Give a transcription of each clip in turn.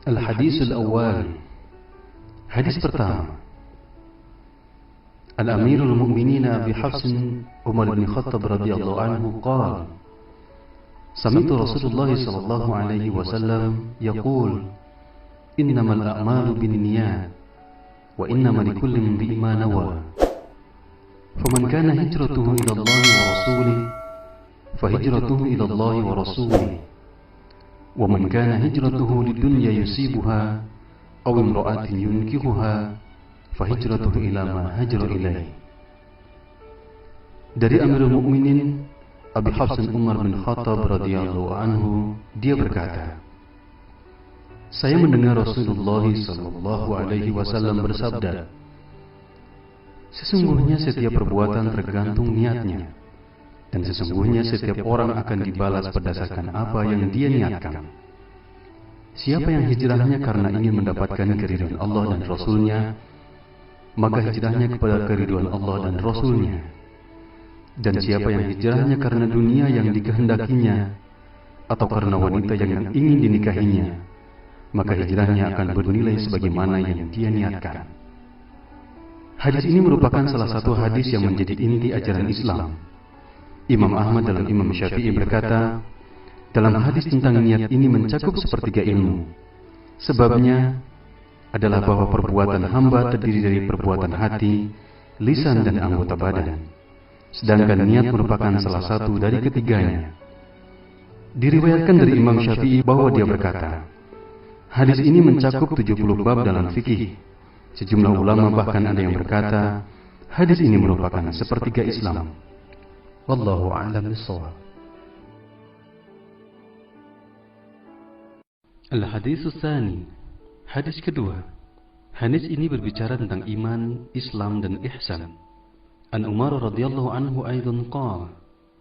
Al-Hadis Al-Awwal. Hadis pertama. Al-Amirul Mu'minin Abi Hafs Umar bin Khattab radhiyallahu anhu qala: Sami'tu Rasulullah sallallahu alaihi wasallam yaqul: Innamal a'malu binniyat wa innamal likulli imri'in ma nawa. Faman kana hijratuhu ila Allah wa rasulihi fa hijratuhu ila Allah wa rasulihi. Wa man kana hijratuhu lidunya yusibuha aw imra'atin yunkihuha fahijratuhu ila ma hajara ilaih. Dari Amirul Mukminin Abi Hafs Umar bin Khattab radhiyallahu anhu, dia berkata, saya mendengar Rasulullah sallallahu alaihi wasallam bersabda, sesungguhnya setiap perbuatan tergantung niatnya, dan sesungguhnya setiap orang akan dibalas berdasarkan apa yang dia niatkan. Siapa yang hijrahnya karena ingin mendapatkan keridhaan Allah dan Rasulnya, maka hijrahnya kepada keridhaan Allah dan Rasulnya. Dan siapa yang hijrahnya karena dunia yang dikehendakinya atau karena wanita yang ingin dinikahinya, maka hijrahnya akan bernilai sebagaimana yang dia niatkan. Hadis ini merupakan salah satu hadis yang menjadi inti ajaran Islam. Imam Ahmad dalam Imam Syafi'i berkata, dalam hadis tentang niat ini mencakup sepertiga ilmu. Sebabnya adalah bahwa perbuatan hamba terdiri dari perbuatan hati, lisan dan anggota badan. Sedangkan niat merupakan salah satu dari ketiganya. Diriwayatkan dari Imam Syafi'i bahwa dia berkata, hadis ini mencakup 70 bab dalam fikih. Sejumlah ulama bahkan ada yang berkata, hadis ini merupakan sepertiga Islam. Wallahu a'lam bishawab. Al-Hadis Tsani. Hadis kedua. Hadis ini berbicara tentang iman, Islam dan ihsan. An Umar radhiyallahu anhu aidan qala: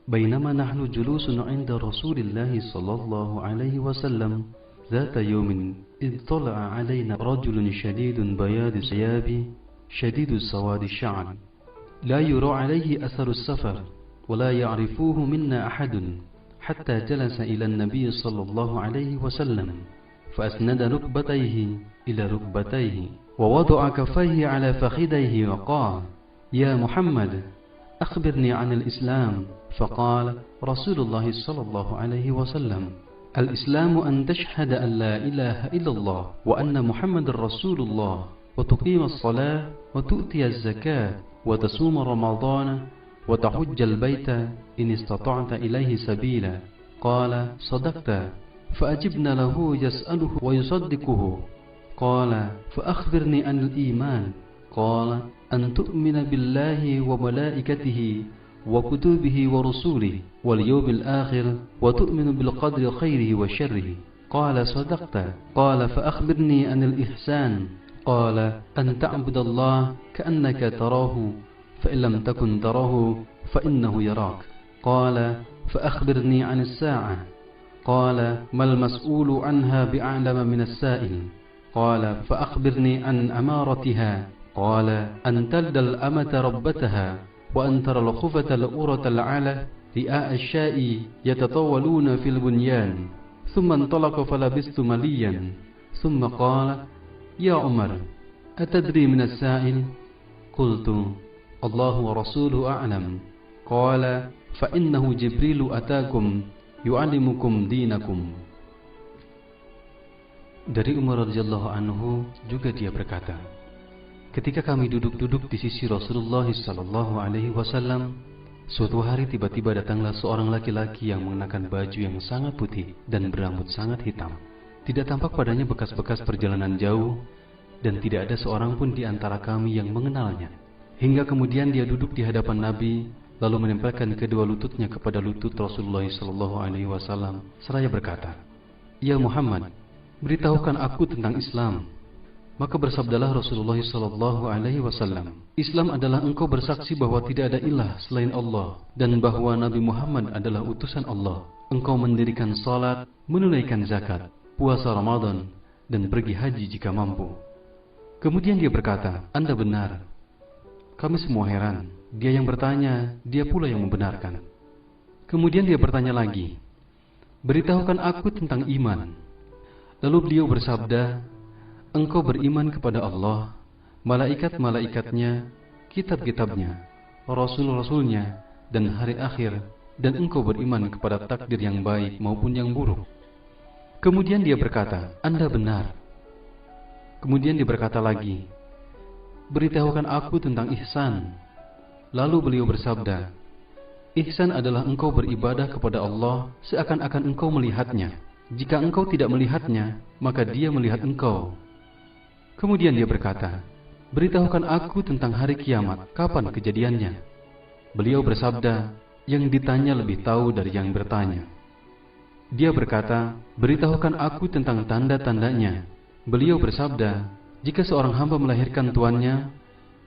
Bainama nahnu julusun 'inda Rasulillah sallallahu alaihi wasallam, ذات يوم إذ طلع علينا رجل شديد بياض الثياب شديد سواد الشعر لا يرى عليه أثر السفر ولا يعرفه منا أحد حتى جلس إلى النبي صلى الله عليه وسلم فأسند ركبتيه إلى ركبتيه ووضع كفيه على فخذيه وقال: يا محمد أخبرني عن الإسلام. فقال رسول الله صلى الله عليه وسلم: الإسلام أن تشهد أن لا إله إلا الله وأن محمد رسول الله وتقيم الصلاة وتؤتي الزكاة وتصوم رمضان وتحج البيت إن استطعت إليه سبيلا. قال: صدقت. فأجبنا له يسأله ويصدقه. قال: فأخبرني عن الإيمان. قال: أن تؤمن بالله وملائكته وكتبه ورسوله واليوم الآخر وتؤمن بالقدر خيره وشره. قال: صدقت. قال: فأخبرني عن الإحسان. قال: أن تعبد الله كأنك تراه فإن لم تكن تراه فإنه يراك. قال: فأخبرني عن الساعة. قال: ما المسؤول عنها بأعلم من السائل. قال: فأخبرني عن أمارتها. قال: أن تلد الأمة ربتها وأن ترى الخفة الأورة العلة رئاء الشاء يتطاولون في البنيان. ثم انطلق فلبثت مليا ثم قال: يا عمر أتدري من السائل؟ قلت: الله ورسوله أعلم. قال: فإنه جبريل أتاكم يعلمكم دينكم. Dari Umar radhiyallahu anhu juga dia berkata, ketika kami duduk-duduk di sisi Rasulullah sallallahu alaihi wasallam, suatu hari tiba-tiba datanglah seorang laki-laki yang mengenakan baju yang sangat putih dan berambut sangat hitam. Tidak tampak padanya bekas-bekas perjalanan jauh dan tidak ada seorang pun di antara kami yang mengenalnya. Hingga kemudian dia duduk di hadapan Nabi, lalu menempelkan kedua lututnya kepada lutut Rasulullah sallallahu alaihi wasallam seraya berkata, "Ya Muhammad, beritahukan aku tentang Islam." Maka bersabdalah Rasulullah sallallahu alaihi wasallam, "Islam adalah engkau bersaksi bahwa tidak ada ilah selain Allah dan bahwa Nabi Muhammad adalah utusan Allah. Engkau mendirikan salat, menunaikan zakat, puasa Ramadan dan pergi haji jika mampu." Kemudian dia berkata, "Anda benar." Kami semua heran. Dia yang bertanya, dia pula yang membenarkan. Kemudian dia bertanya lagi, "Beritahukan aku tentang iman." Lalu beliau bersabda, engkau beriman kepada Allah, malaikat-malaikatnya, kitab-kitabnya, rasul-rasulnya, dan hari akhir, dan engkau beriman kepada takdir yang baik maupun yang buruk. Kemudian dia berkata, Anda benar. Kemudian dia berkata lagi, beritahukan aku tentang ihsan. Lalu beliau bersabda, ihsan adalah engkau beribadah kepada Allah seakan-akan engkau melihatnya. Jika engkau tidak melihatnya, maka dia melihat engkau. Kemudian dia berkata, beritahukan aku tentang hari kiamat, kapan kejadiannya? Beliau bersabda, yang ditanya lebih tahu dari yang bertanya. Dia berkata, beritahukan aku tentang tanda-tandanya. Beliau bersabda, jika seorang hamba melahirkan tuannya,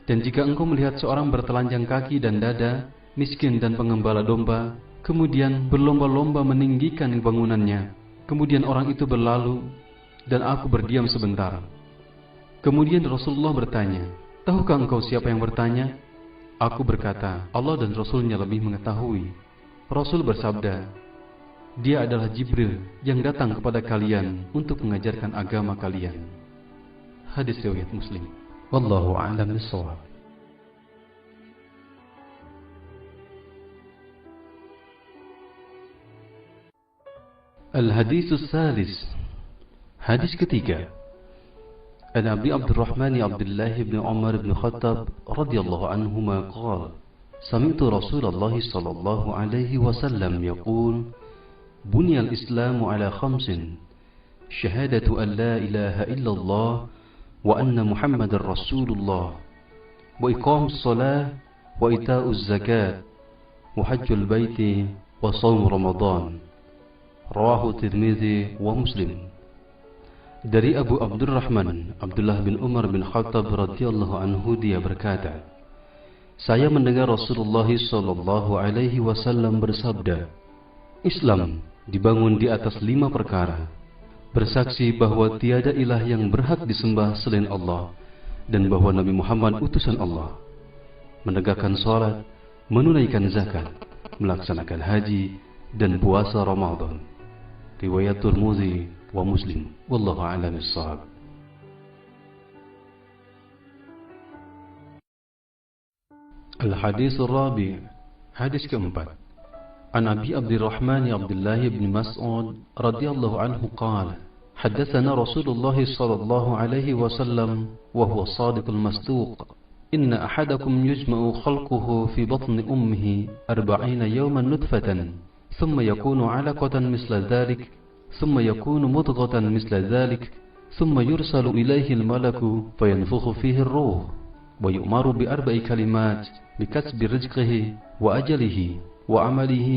dan jika engkau melihat seorang bertelanjang kaki dan dada, miskin dan pengembala domba, kemudian berlomba-lomba meninggikan bangunannya, kemudian orang itu berlalu, dan aku berdiam sebentar. Kemudian Rasulullah bertanya, tahukah engkau siapa yang bertanya? Aku berkata, Allah dan Rasulnya lebih mengetahui. Rasul bersabda, dia adalah Jibril yang datang kepada kalian untuk mengajarkan agama kalian. Hadis riwayat Muslim. Wallahu a'lam bishawab. Al-Haditsus Salis. Hadis ketiga. An Abi Abdurrahman Abdullah bin Umar bin Khattab radhiyallahu anhuma qala sami'tu Rasulullah sallallahu alaihi wasallam yaqul buniyal Islamu ala khamsin syahadatu an la ilaha illallah wa anna Muhammadar Rasulullah wa iqamus shalah wa ita'uz zakat wa hajjul baiti wa shaum Ramadan. Rawahu Tirmidzi wa Muslim. Dari Abu Abdurrahman Abdullah bin Umar bin Khattab radhiyallahu anhu, dia berkata, saya mendengar Rasulullah sallallahu alaihi wasallam bersabda, Islam dibangun di atas 5 perkara: bersaksi bahwa tiada ilah yang berhak disembah selain Allah dan bahwa Nabi Muhammad utusan Allah, menegakkan salat, menunaikan zakat, melaksanakan haji dan puasa Ramadan. Riwayat Tirmidzi wa Muslim. Wallahu a'lam bishawab. Al-Hadis Ar-Rabi'. Hadis keempat. An Abi Abdurrahman Abdullah bin Mas'ud radhiyallahu anhu qala حدثنا رسول الله صلى الله عليه وسلم وهو الصادق المصدوق إن أحدكم يجمع خلقه في بطن أمه 40 يوما نطفة ثم يكون علقة مثل ذلك ثم يكون مضغة مثل ذلك ثم يرسل إليه الملك فينفخ فيه الروح ويؤمر ب4 كلمات بكسب رزقه وأجله وعمله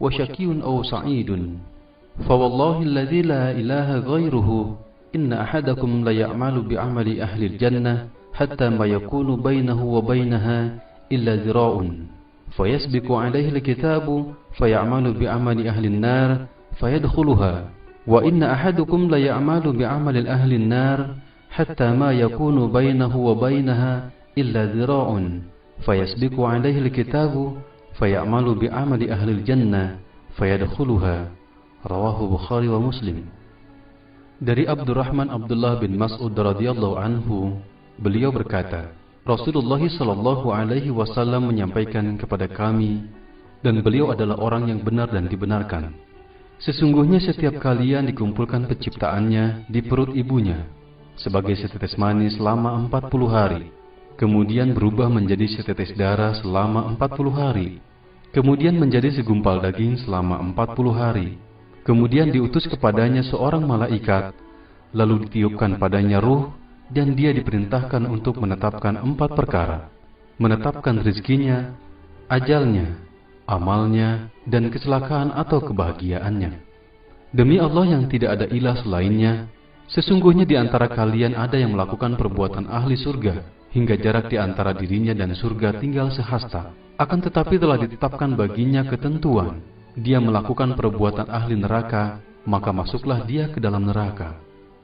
وشقي أو سعيد فوالله الذي لا إله غيره إن أحدكم ليعمل بعمل أهل الجنة حتى ما يكون بينه وبينها إلا ذراع فيسبق عليه الكتاب فيعمل بعمل أهل النار فيدخلها وإن أحدكم ليعمل بعمل أهل النار حتى ما يكون بينه وبينها إلا ذراع فيسبق عليه الكتاب فيعمل بعمل أهل الجنة فيدخلها. Rawahu Bukhari wa Muslim. Dari Abdurrahman Abdullah bin Mas'ud radhiyallahu anhu, beliau berkata, Rasulullah sallallahu alaihi wasallam menyampaikan kepada kami, dan beliau adalah orang yang benar dan dibenarkan. Sesungguhnya setiap kalian dikumpulkan penciptaannya di perut ibunya sebagai setetes mani selama 40 hari, kemudian berubah menjadi setetes darah selama 40 hari, kemudian menjadi segumpal daging selama 40 hari. Kemudian diutus kepadanya seorang malaikat, lalu ditiupkan padanya ruh, dan dia diperintahkan untuk menetapkan 4 perkara: menetapkan rezekinya, ajalnya, amalnya, dan kecelakaan atau kebahagiaannya. Demi Allah yang tidak ada ilah selainnya, sesungguhnya di antara kalian ada yang melakukan perbuatan ahli surga, hingga jarak di antara dirinya dan surga tinggal sehasta. Akan tetapi telah ditetapkan baginya ketentuan, dia melakukan perbuatan ahli neraka, maka masuklah dia ke dalam neraka.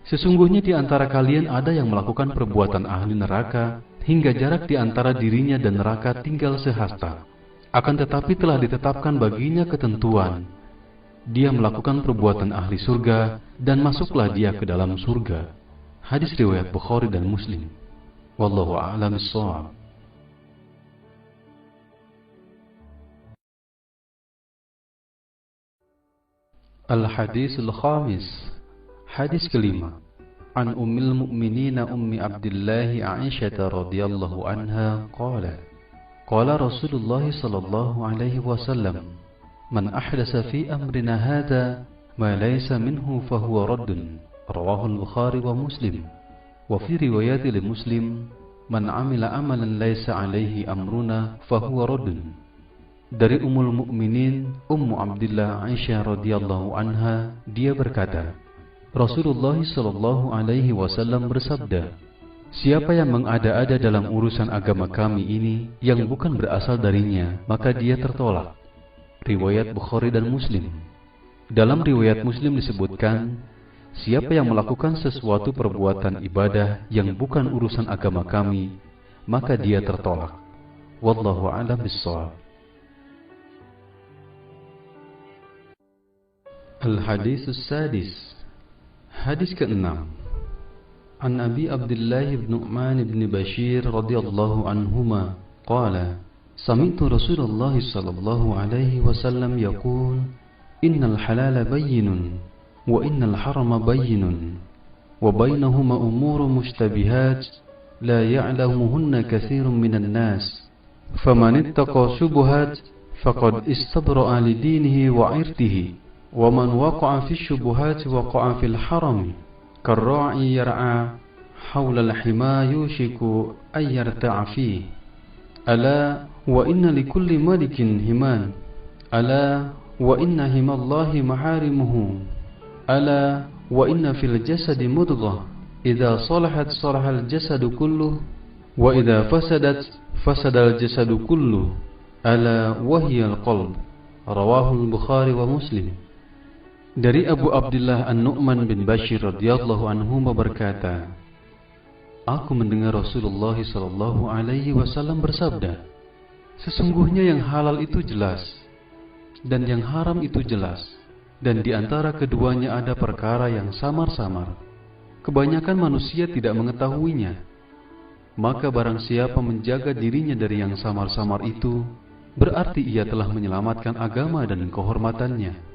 Sesungguhnya di antara kalian ada yang melakukan perbuatan ahli neraka, hingga jarak di antara dirinya dan neraka tinggal sehasta. Akan tetapi telah ditetapkan baginya ketentuan, dia melakukan perbuatan ahli surga dan masuklah dia ke dalam surga. Hadis riwayat Bukhari dan Muslim. Wallahu a'lam bishawab. Al-Hadisul Khamis. Hadis kelima. An Ummil Mu'minin Ummi Abdillah Aisyah radhiyallahu anha qala qala Rasulullah sallallahu alaihi wasallam man ahdasa fi amrina hadha ma laysa minhu fahuwa raddun. Rawahu al-Bukhari wa Muslim. Wa fi riwayat li Muslim man amila amalan laysa alaihi amruna fahuwa raddun. Dari Ummul Mukminin Ummu Abdillah Aisyah radhiyallahu anha, dia berkata, Rasulullah sallallahu alaihi wasallam bersabda, siapa yang mengada-ada dalam urusan agama kami ini yang bukan berasal darinya, maka dia tertolak. Riwayat Bukhari dan Muslim. Dalam riwayat Muslim disebutkan, siapa yang melakukan sesuatu perbuatan ibadah yang bukan urusan agama kami, maka dia tertolak. Wallahu a'lam bishawab. Al-Haditsus Sadis. Hadis ke-6. An Abi Abdullah bin Nu'man bin Bashir radhiyallahu anhuma qala sami'tu Rasulullah sallallahu alaihi wasallam yaqul innal halala bayyinun wa innal harama bayyinun wa bainahuma umurun mushtabihat la ya'lamuhunna katsirun minan nas faman ittaqa syubuhat faqad istabra'a li dinihi wa 'irdihi wa man waqa'a fi syubuhat waqa'a fil haram karra'i yar'a hawla al-hima yushiku ay yarta'a fihi ala wa inna likulli malikin himan ala wa inna himallahi maharimuhu ala wa inna fil jasadi mudghah idza salahat salahal jasadu kulluh wa idza fasadat fasadal jasadu kulluh ala wa hiya al-qalb. Rawahu al-Bukhari wa Muslim. Dari Abu Abdullah An-Nu'man bin Bashir radhiyallahu anhu berkata, aku mendengar Rasulullah sallallahu alaihi wasallam bersabda, sesungguhnya yang halal itu jelas dan yang haram itu jelas, dan di antara keduanya ada perkara yang samar-samar. Kebanyakan manusia tidak mengetahuinya. Maka barang siapa menjaga dirinya dari yang samar-samar itu, berarti ia telah menyelamatkan agama dan kehormatannya.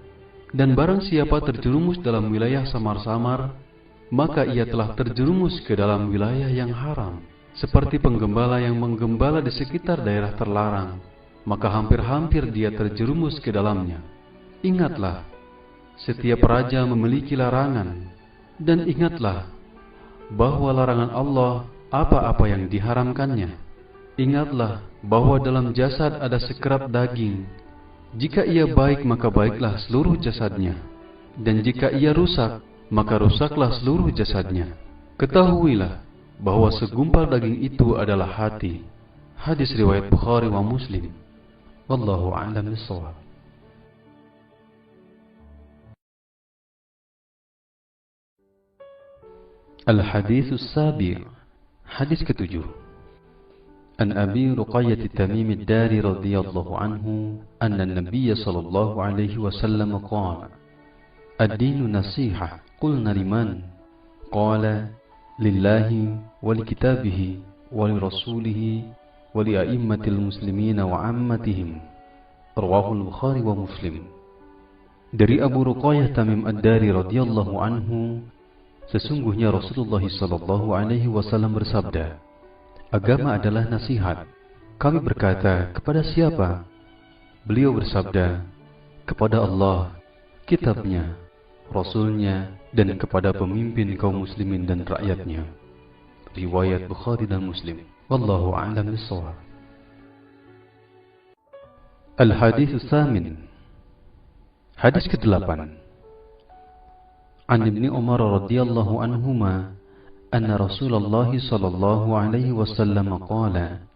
Dan barang siapa terjerumus dalam wilayah samar-samar, maka ia telah terjerumus ke dalam wilayah yang haram. Seperti penggembala yang menggembala di sekitar daerah terlarang, maka hampir-hampir dia terjerumus ke dalamnya. Ingatlah, setiap raja memiliki larangan, dan ingatlah bahwa larangan Allah apa-apa yang diharamkannya. Ingatlah bahwa dalam jasad ada sekerap daging. Jika ia baik, maka baiklah seluruh jasadnya, dan jika ia rusak, maka rusaklah seluruh jasadnya. Ketahuilah bahwa segumpal daging itu adalah hati. Hadis riwayat Bukhari wa Muslim. Wallahu a'lam bishawab. Al-Haditsus Sabi'. Hadis ke-7. An Abi Ruqayyah Tamim ad-Dari radhiyallahu anhu anna an-nabiy sallallahu alaihi wasallam qala ad-dinu nasihah. Qulna liman? Qala lillahi wa likitabihi wa lirasulihi wa li'a'immatil muslimina wa 'ammatihim. Rawahu al-Bukhari wa Muslim. Dari Abu Ruqayyah Tamim ad-Dari radhiyallahu anhu, sesungguhnya Rasulullah sallallahu alaihi wasallam bersabda, agama adalah nasihat. Kami berkata, kepada siapa? Beliau bersabda, kepada Allah, kitabnya, Rasulnya, dan kepada pemimpin kaum muslimin dan rakyatnya. Riwayat Bukhari dan Muslim. Wallahu a'lam bishawab. Al-Haditsus Tsamin. Hadis ke-8. An Ibni Umar radhiyallahu anhuma anna Rasulullah sallallahu alaihi wasallam qala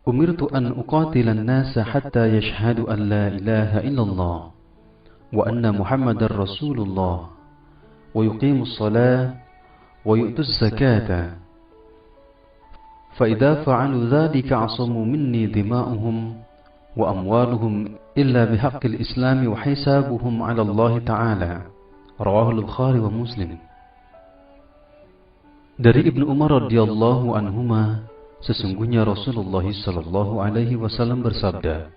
umirtu an uqatila an-nasa hatta yashhadu an la ilaha illallah wa anna Muhammadar Rasulullah wa yuqimus salah wa yu'tuz zakata fa idza fa'alu dhalika 'asamu minni dima'uhum وأموالهم إلا بحق الإسلام وحسابهم على الله تعالى. رواه البخاري ومسلم. Dari Ibnu Umar radhiyallahu anhuma, sesungguhnya Rasulullah sallallahu alaihi wasallam bersabda,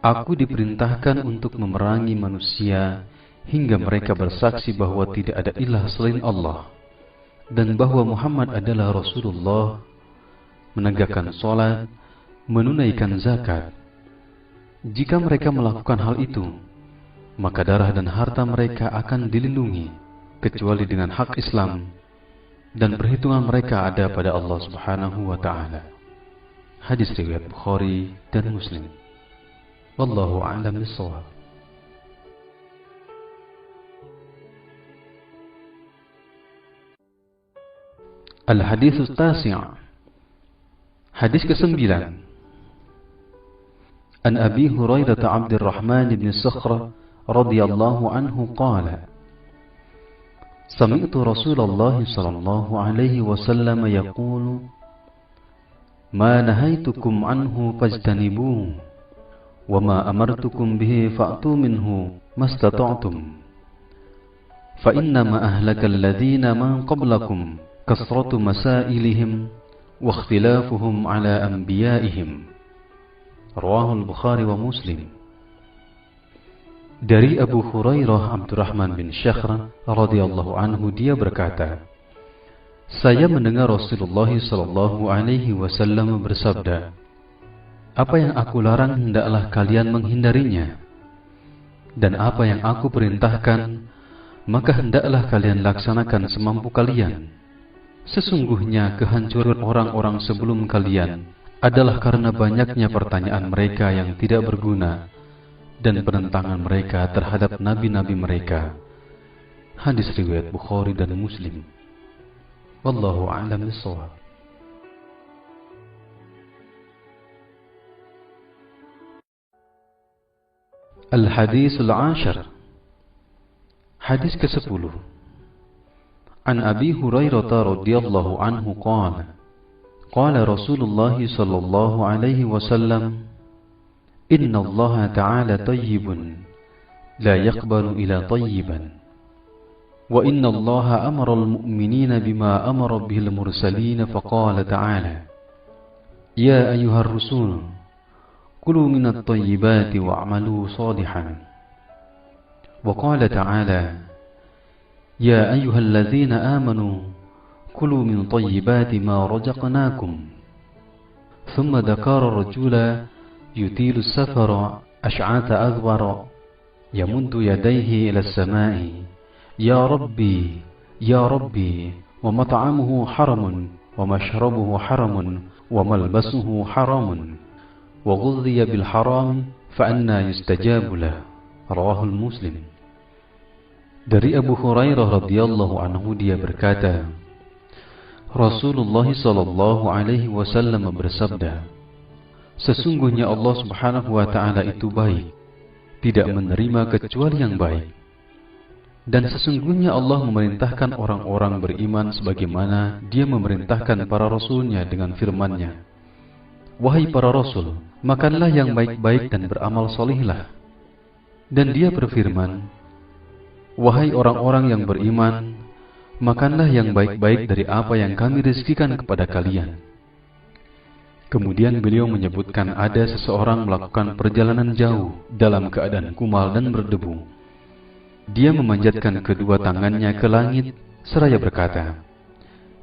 Aku diperintahkan untuk memerangi manusia hingga mereka bersaksi bahwa tidak ada ilah selain Allah dan bahwa Muhammad adalah Rasulullah, menegakkan salat, menunaikan zakat. Jika mereka melakukan hal itu, maka darah dan harta mereka akan dilindungi kecuali dengan hak Islam, dan perhitungan mereka ada pada Allah Subhanahu wa taala. Hadis riwayat Bukhari dan Muslim. Wallahu a'lam bishawab. Al-Hadits Tasi'. Hadis ke-9. An Abi Hurairah Abdurrahman bin Sakhrah radhiyallahu anhu qala Sami'tu Rasulullah sallallahu alaihi wasallam yaqulu Ma nahaitukum anhu fajtanibuhu wa ma amartukum bihi fa'tu minhu mastata'tum fa innama ahlakal ladzina man qablakum kasratu masailihim wa ikhtilafuhum ala anbiya'ihim. Rawahul Bukhari wa Muslim. Dari Abu Hurairah Abdurrahman bin Sakhrah radhiyallahu anhu, dia berkata, saya mendengar Rasulullah sallallahu alaihi wasallam bersabda, apa yang aku larang hendaklah kalian menghindarinya, dan apa yang aku perintahkan maka hendaklah kalian laksanakan semampu kalian. Sesungguhnya kehancuran orang-orang sebelum kalian adalah karena banyaknya pertanyaan mereka yang tidak berguna dan penentangan mereka terhadap nabi-nabi mereka. Hadis riwayat Bukhari dan Muslim. Wallahu a'lam bishawab. Al-Hadits Al-Ashar. Hadis ke-10. An Abi Hurairah radhiyallahu anhu qala Qala Rasulullah sallallahu alaihi wasallam Inna Allah ta'ala tayyibun la yaqbalu illa tayyiban wa inna Allah amara al-mu'minina bima amara bihi al-mursalin faqala ta'ala Ya ayyuhar rusul kulu minat tayyibati wa'malu salihan wa qala ta'ala Ya ayyuhalladzina amanu كلوا من طيبات ما رزقناكم ثم ذكر الرجل يطيل السفر أشعث أغبر يمد يديه إلى السماء يا ربي يا ربي ومطعمه حرم ومشربه حرم وملبسه حرام وغذي بالحرام فأنى يستجاب له رواه المسلم. Dari Abu Hurairah radhiyallahu anhu, dia berkata, Rasulullah sallallahu alaihi wasallam bersabda, sesungguhnya Allah Subhanahu wa taala itu baik, tidak menerima kecuali yang baik. Dan sesungguhnya Allah memerintahkan orang-orang beriman sebagaimana Dia memerintahkan para rasulnya dengan firman-Nya, wahai para rasul, makanlah yang baik-baik dan beramal salihlah. Dan Dia berfirman, wahai orang-orang yang beriman, makanlah yang baik-baik dari apa yang kami rezekikan kepada kalian. Kemudian beliau menyebutkan ada seseorang melakukan perjalanan jauh dalam keadaan kumal dan berdebu. Dia memanjatkan kedua tangannya ke langit seraya berkata,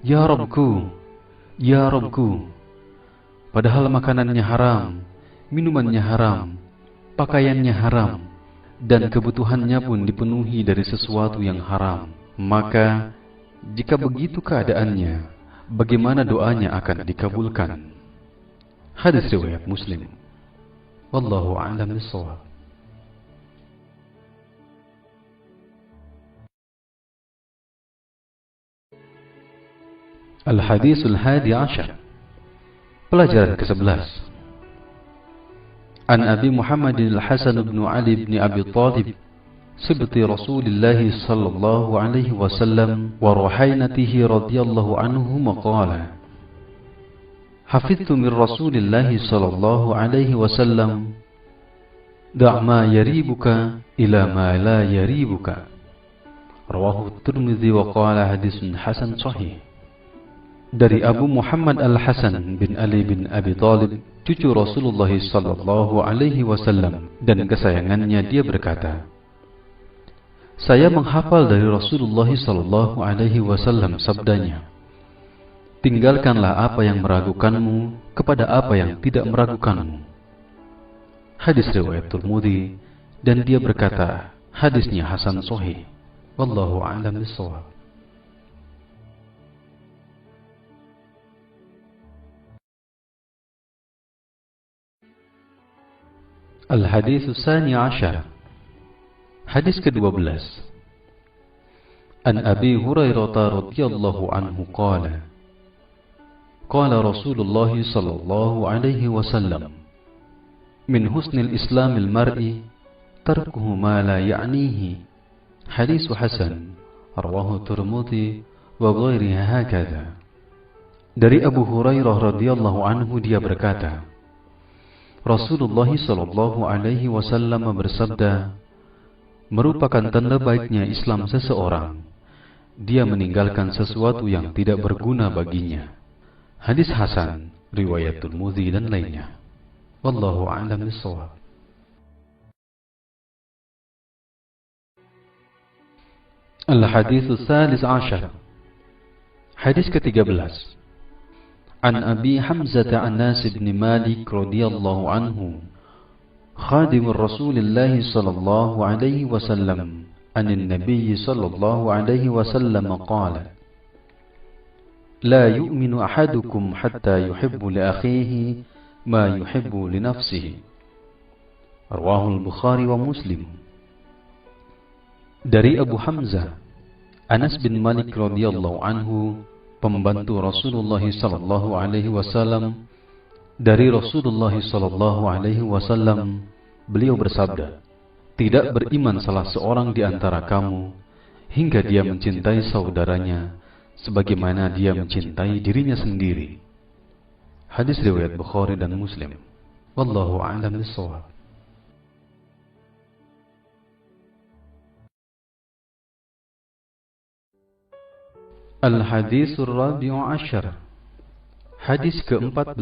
Ya Rabbku, Ya Rabbku. Padahal makanannya haram, minumannya haram, pakaiannya haram, dan kebutuhannya pun dipenuhi dari sesuatu yang haram. Maka jika begitu keadaannya, bagaimana doanya akan dikabulkan? Hadis riwayat Muslim. Wallahu a'lam bishawab. Al-Haditsul Hadi Ashar. Pelajaran ke-11. An Abi Muhammad Al-Hasan bin Ali bin Abi Thalib سبط رسول الله صلى الله عليه وسلم ورحينته رضي الله عنهما قال hafidtu min Rasulillahi sallallahu alaihi wasallam, da' ma yaribuka ila ma la yaribuka. Rawahu Tirmidzi wa qala hadisun hasan sahih. Dari Abu Muhammad Al-Hasan bin Ali bin Abi Thalib, cucu Rasulullah sallallahu alaihi wasallam dan kesayangannya, dia berkata, saya menghafal dari Rasulullah sallallahu alaihi wasallam sabdanya, tinggalkanlah apa yang meragukanmu kepada apa yang tidak meragukanmu. Hadis riwayat Tirmidzi, dan dia berkata hadisnya hasan sahih. Wallahu a'lam bishawab. Al-Hadits Tsani Ashar, hadis ke-12. An Abi Hurairah radhiyallahu anhu qala, qala Rasulullah sallallahu alaihi wasallam, min husnil islamil mar'i tarkuhu ma la ya'nihi. Hadis hasan, rawahu Tirmidzi wa ghairihi hakadha. Dari Abu Hurairah radhiyallahu anhu, dia berkata, Rasulullah sallallahu alaihi wasallam bersabda, merupakan tanda baiknya Islam seseorang, dia meninggalkan sesuatu yang tidak berguna baginya. Hadis hasan, riwayat Tirmidzi dan lainnya. Wallahu a'lam bishawab. Al-Hadits Tsalits Ashar, hadis ke-13. An Abi Hamzah Anas bin Malik radhiyallahu anhu, khadim Rasulullah sallallahu alaihi wasallam, anin Nabi sallallahu alaihi wasallam qala, la yu'minu ahadukum hatta yuhibbu li akhihi ma yuhibbu li nafsihi. Rawahu Al-Bukhari wa Muslim. Dari Abu Hamzah Anas bin Malik radhiyallahu anhu, pembantu Rasulullah sallallahu alaihi wasallam, dari Rasulullah sallallahu alaihi wasallam, beliau bersabda, tidak beriman salah seorang di antara kamu hingga dia mencintai saudaranya sebagaimana dia mencintai dirinya sendiri. Hadis riwayat Bukhari dan Muslim. Wallahu a'lam bishawab. Al-Hadits Rabi'u Ashar, hadis ke-14.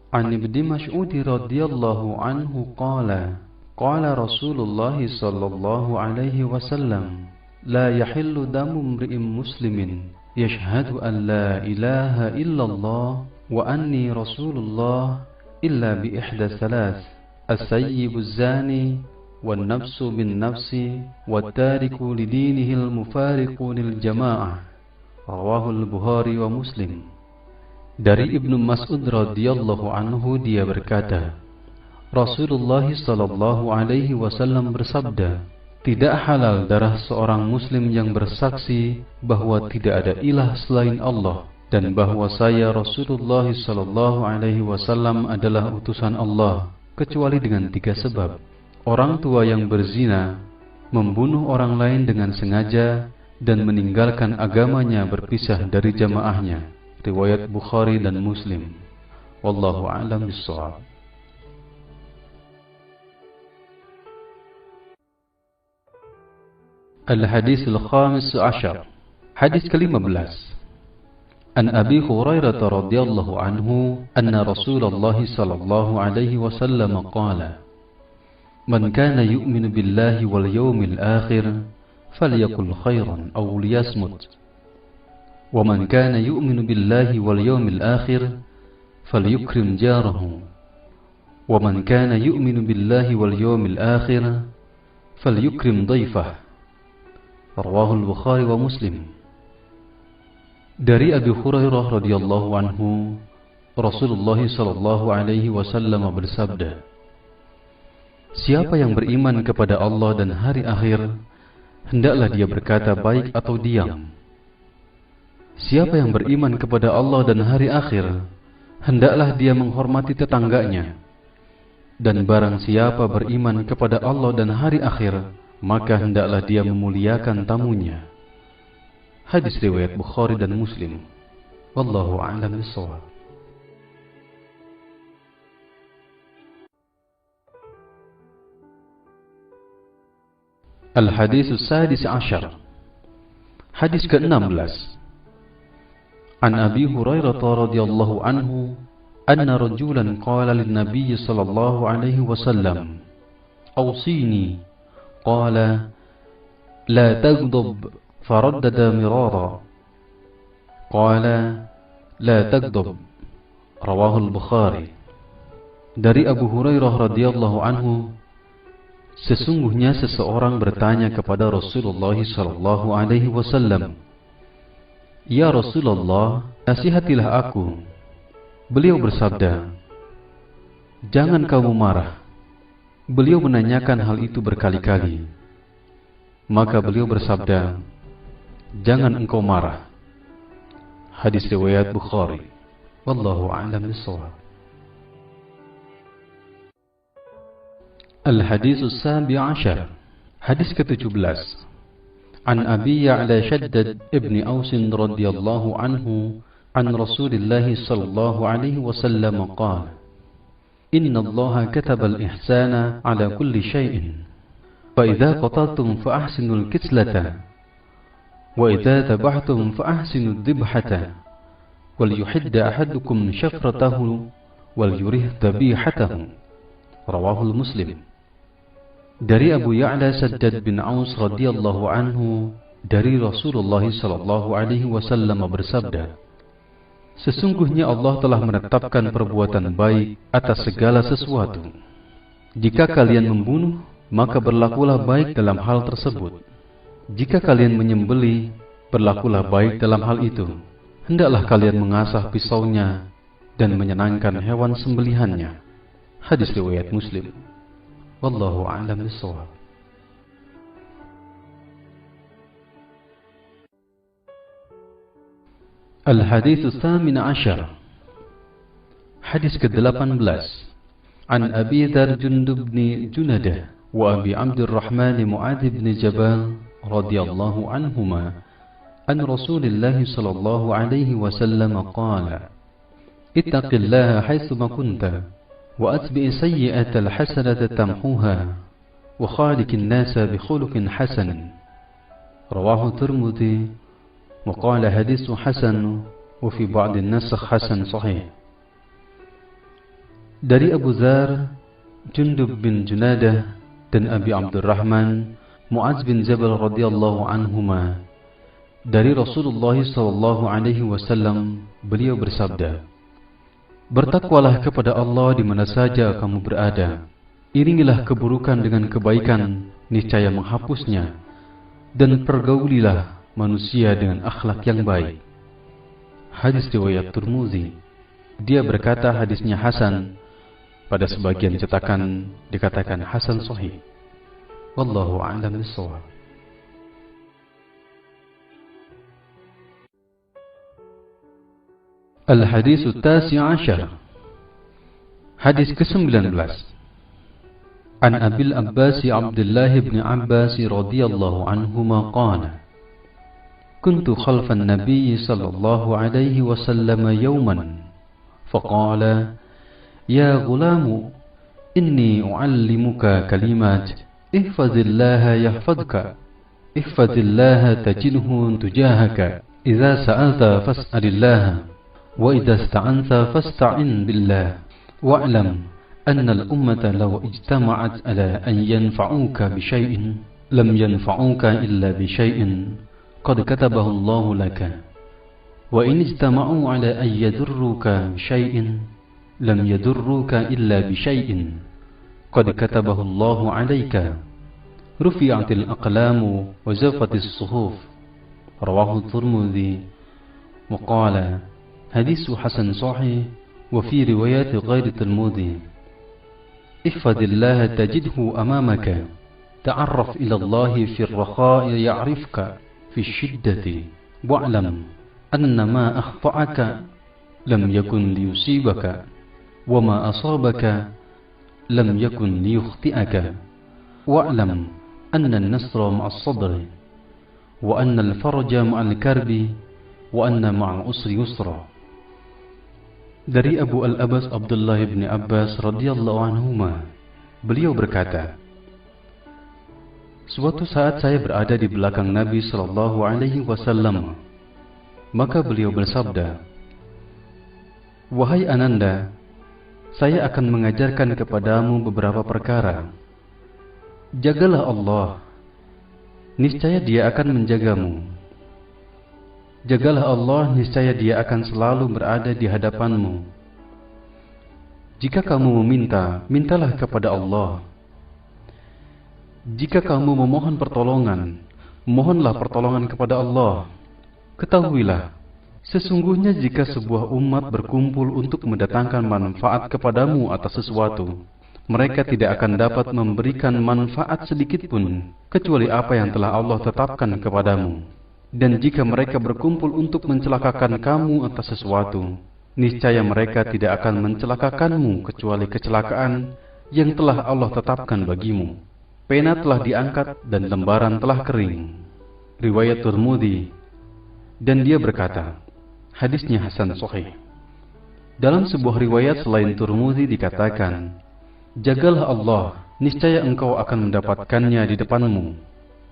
An Ibnu Mas'ud radhiyallahu anhu qala, qala Rasulullah sallallahu alaihi wasallam, la yahillu damu imri'in muslimin yashhadu an la ilaha illallah wa anni rasulullah illa bi ihda thalath, as-sayyibu az-zani والنفس بالنفس والتارك لدينه المفارق للجماعة. رواه البخاري ومسلم. Dari Ibnu Mas'ud radhiyallahu anhu, dia berkata, Rasulullah sallallahu alaihi wasallam bersabda, tidak halal darah seorang muslim yang bersaksi bahwa tidak ada ilah selain Allah dan bahwa saya Rasulullah sallallahu alaihi wasallam adalah utusan Allah, kecuali dengan 3 sebab. Orang tua yang berzina, membunuh orang lain dengan sengaja, dan meninggalkan agamanya berpisah dari jamaahnya. Riwayat Bukhari dan Muslim. Wallahu a'lam bishawab. Al-Hadits Al-Khamis Ashar, hadis ke-15. An Abi Hurairah radhiyallahu anhu, anna Rasulullah sallallahu alaihi wasallam qala, man kana yu'minu billahi wal yawmil akhir falyaqul khairan aw liyasmut, wa man kana yu'minu billahi wal yawmil akhir falyukrim jarahu, wa man kana yu'minu billahi wal yawmil akhir falyukrim dhayfah. Rawahu Al-Bukhari wa Muslim. Dari Abi Hurairah radhiyallahu anhu, Rasulullah sallallahu alaihi wasallam bersabda, siapa yang beriman kepada Allah dan hari akhir, hendaklah dia berkata baik atau diam. Siapa yang beriman kepada Allah dan hari akhir, hendaklah dia menghormati tetangganya. Dan barang siapa beriman kepada Allah dan hari akhir, maka hendaklah dia memuliakan tamunya. Hadis riwayat Bukhari dan Muslim. Wallahu a'lam bishawab. Al-Hadis As-Sadis Ashar. Hadis ke-16. An Abi Hurairah radhiyallahu anhu anna rajulan qala lin-nabiy sallallahu alaihi wasallam awsini qala la taghdab faraddada mirara qala la taghdab. Rawahu Al-Bukhari. Dari Abu Hurairah radhiyallahu anhu, sesungguhnya seseorang bertanya kepada Rasulullah sallallahu alaihi wasallam, "Ya Rasulullah, nasihatilah aku." Beliau bersabda, "Jangan kamu marah." Beliau menanyakan hal itu berkali-kali. Maka beliau bersabda, "Jangan engkau marah." Hadis riwayat Bukhari. Wallahu a'lam bishawab. Al-Hadis As-Sabi Ashar. Hadis ke-17. An Abi Ya'la Shaddad ibn Aus radhiyallahu anhu an Rasulillah sallallahu alaihi wasallam qala, "Inna Allah kataba al-ihsana ala kulli shay'in, fa idza qataltum fa ahsinul kislata, wa idza dhabhtum fa ahsinud dhibhata, wal yuhidda ahadukum shafratahu wal yurih dhabihatahu." Rawahul Muslim. Dari Abu Ya'la Shaddad bin Aus radhiyallahu anhu, dari Rasulullah sallallahu alaihi wasallam bersabda, "Sesungguhnya Allah telah menetapkan perbuatan baik atas segala sesuatu. Jika kalian membunuh, maka berlakulah baik dalam hal tersebut. Jika kalian menyembelih, berlakulah baik dalam hal itu. Hendaklah kalian mengasah pisaunya dan menyenangkan hewan sembelihannya." Hadis riwayat Muslim. Wallahu a'lam bishawab. Al-Hadis Ats-Tsamin Ashar. Hadis ke-18. An Abi Dzar Jundub bin Junadah wa Abi Abdurrahman Mu'adz bin Jabal radhiyallahu anhuma an Rasulillah sallallahu alaihi wasallam qala, "Ittaqillaha haitsu ma kunta وأتبع سيئة الحسنة تمحوها وخالق الناس بخلق حسن." رواه الترمذي وقال حديث حسن وفي بعض النسخ حسن صحيح. Dari Abu Dzar Jundub bin Junadah dan Abi Abdurrahman Mu'adz bin Jabal radhiyallahu anhuma, dari Rasulullah sallallahu alaihi wasallam, beliau bersabda, "Bertakwalah kepada Allah di mana saja kamu berada. Iringilah keburukan dengan kebaikan, niscaya menghapusnya. Dan pergaulilah manusia dengan akhlak yang baik." Hadis riwayat Tirmidzi. Dia berkata hadisnya hasan. Pada sebagian cetakan dikatakan hasan sahih. Wallahu a'lam bishawab. Al-Hadis Ats-Tasi' Ashar. Hadis ke-19. An Abil Abbas Abdullah bin Abbas radhiyallahu anhuma qala, "Kuntu khalfan Nabiy sallallahu alaihi wasallam yawman, faqala, ya ghulam, inni u'allimuka kalimat, ihfazillaha yahfazka, ihfazillaha tajidhu tujahaka, idza sa'alta fas'alillaha, وإذا استعنت فاستعن بالله واعلم أن الأمة لو اجتمعت على أن ينفعوك بشيء لم ينفعوك إلا بشيء قد كتبه الله لك وإن اجتمعوا على أن يضروك بشيء لم يضروك إلا بشيء قد كتبه الله عليك رفعت الأقلام وجفت الصحف." رواه الترمذي وقال حديث حسن صحيح وفي روايات غير الترمذي. احفظ الله تجده أمامك، تعرف إلى الله في الرخاء يعرفك في الشدة، واعلم أن ما أخطأك لم يكن ليصيبك وما أصابك لم يكن ليخطئك، واعلم أن النصر مع الصبر وأن الفرج مع الكرب وأن مع العسر يسرا. Dari Abu Al-Abbas Abdullah bin Abbas radhiyallahu anhuma, beliau berkata, Suatu saat saya berada di belakang Nabi Shallallahu Alaihi Wasallam. Maka beliau bersabda, "Wahai Ananda, saya akan mengajarkan kepadamu beberapa perkara. Jagalah Allah, niscaya Dia akan menjagamu. Jagalah Allah, niscaya Dia akan selalu berada di hadapanmu. Jika kamu meminta, mintalah kepada Allah. Jika kamu memohon pertolongan, mohonlah pertolongan kepada Allah. Ketahuilah, sesungguhnya jika sebuah umat berkumpul untuk mendatangkan manfaat kepadamu atas sesuatu, mereka tidak akan dapat memberikan manfaat sedikit pun, kecuali apa yang telah Allah tetapkan kepadamu. Dan jika mereka berkumpul untuk mencelakakan kamu atas sesuatu, niscaya mereka tidak akan mencelakakanmu kecuali kecelakaan yang telah Allah tetapkan bagimu. Pena telah diangkat dan lembaran telah kering." Riwayat Tirmidzi. Dan dia berkata, hadisnya hasan sahih. Dalam sebuah riwayat selain Tirmidzi dikatakan, "Jagalah Allah, niscaya engkau akan mendapatkannya di depanmu.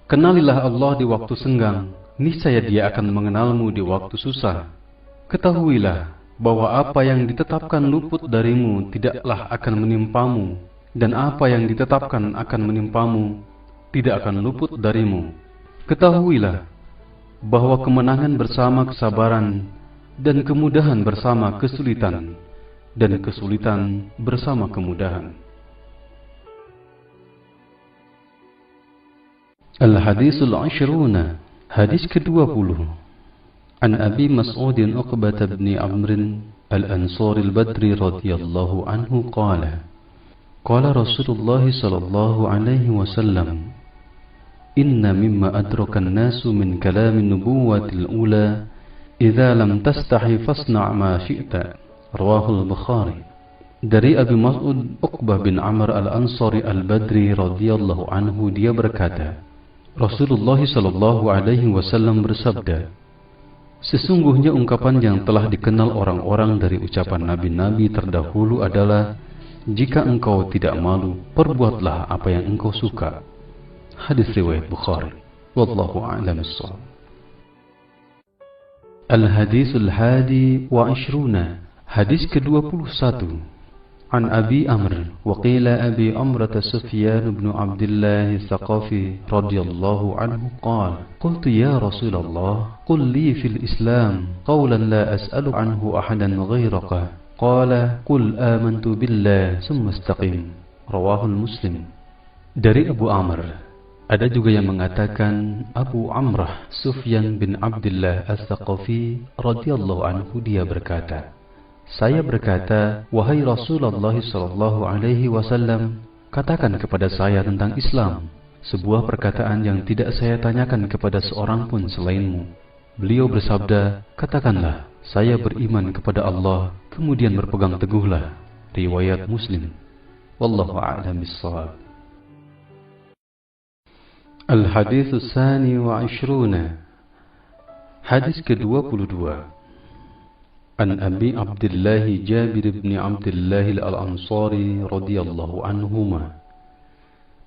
Kenalilah Allah di waktu senggang, niscaya Dia akan mengenalmu di waktu susah. Ketahuilah bahwa apa yang ditetapkan luput darimu tidaklah akan menimpamu, dan apa yang ditetapkan akan menimpamu tidak akan luput darimu. Ketahuilah bahwa kemenangan bersama kesabaran, dan kemudahan bersama kesulitan, dan kesulitan bersama kemudahan." Al-Hadisul Ashruna, hadis ke-20. An Abi Mas'udin Uqbah bin Amr al-Ansari al-Badri radhiyallahu anhu qala, qala Rasulullah sallallahu alaihi wasallam, "Inna mimma adraka an-nasu min kalamin nubuwatil ula, idza lam tastahi fasna' ma syi'ta." Rawahul Bukhari. Dari Abi Mas'ud Uqbah bin Amr al-Ansari al-Badri radhiyallahu anhu, dia berkata, Rasulullah sallallahu alaihi wasallam bersabda, "Sesungguhnya ungkapan yang telah dikenal orang-orang dari ucapan nabi-nabi terdahulu adalah, jika engkau tidak malu, perbuatlah apa yang engkau suka." Hadis riwayat Bukhari. Wallahu a'lam bissawab. Al-Hadisul Hadi wa Ishruna, hadis ke-21. An Abi Amr wa qila Abi Amrata Sufyan bin Abdullah Tsaqafi radhiyallahu anhu qala, qultu ya Rasulullah, qul li fil Islam qawlan la as'alu anhu ahadan ghayraka. Qala, qul amantu billah summa istaqim. Rawahul Muslim. Dari Abu Amr, ada juga yang mengatakan Abu Amrah Sufyan bin Abdullah As-Tsaqafi radhiyallahu anhu, dia berkata, saya berkata, wahai Rasulullah sallallahu alaihi wasallam, katakan kepada saya tentang Islam, sebuah perkataan yang tidak saya tanyakan kepada seorang pun selainmu. Beliau bersabda, katakanlah, saya beriman kepada Allah, kemudian berpegang teguhlah. Riwayat Muslim. Wallahu a'lam bissawab. Al-Hadits Tsani wa Ishruna, hadis ke-22. An Abi Abdullah Jabir bin Abdullah al-Ansari radhiyallahu anhuma,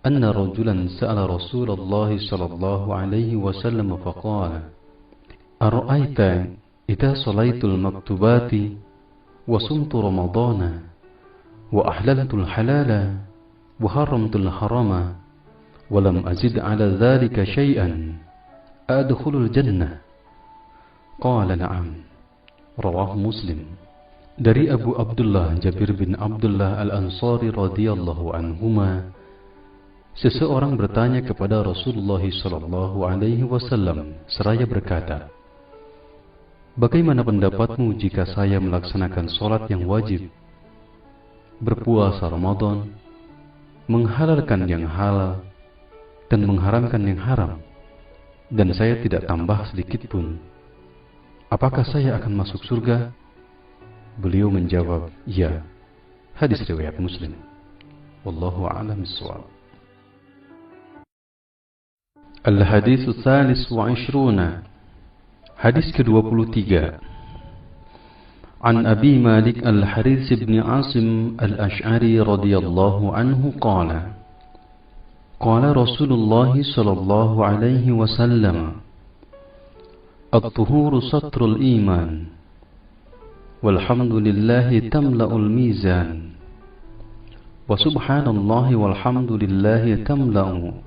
anna rajulan sa'ala Rasulullah sallallahu alaihi wasallam faqala, ara'aita idza salaitul maktubati wa sumtu ramadana wa ahlaltul halala wa haramtul harama wa lam azid ala dhalika shay'an adkhulul jannah? Qala na'am. Rawah Muslim. Dari Abu Abdullah Jabir bin Abdullah al-Ansari radhiyallahu anhuma, seseorang bertanya kepada Rasulullah sallallahu alaihi wasallam seraya berkata, bagaimana pendapatmu jika saya melaksanakan sholat yang wajib, berpuasa Ramadan, menghalalkan yang halal dan mengharamkan yang haram, dan saya tidak tambah sedikit pun, apakah saya akan masuk surga? Beliau menjawab, ya. Hadis riwayat Muslim. Wallahu a'lam bissawab. Al-Hadits Tsalis wa Ishruna, hadis ke-23. An Abi Malik Al-Harits bin Asim Al-Ash'ari radhiyallahu anhu qala, Qala Rasulullah sallallahu alaihi wasallam, At-tuhuru satrul iman, walhamdulillahi tamla'ul mizan, wa subhanallahi walhamdulillahi tamla'u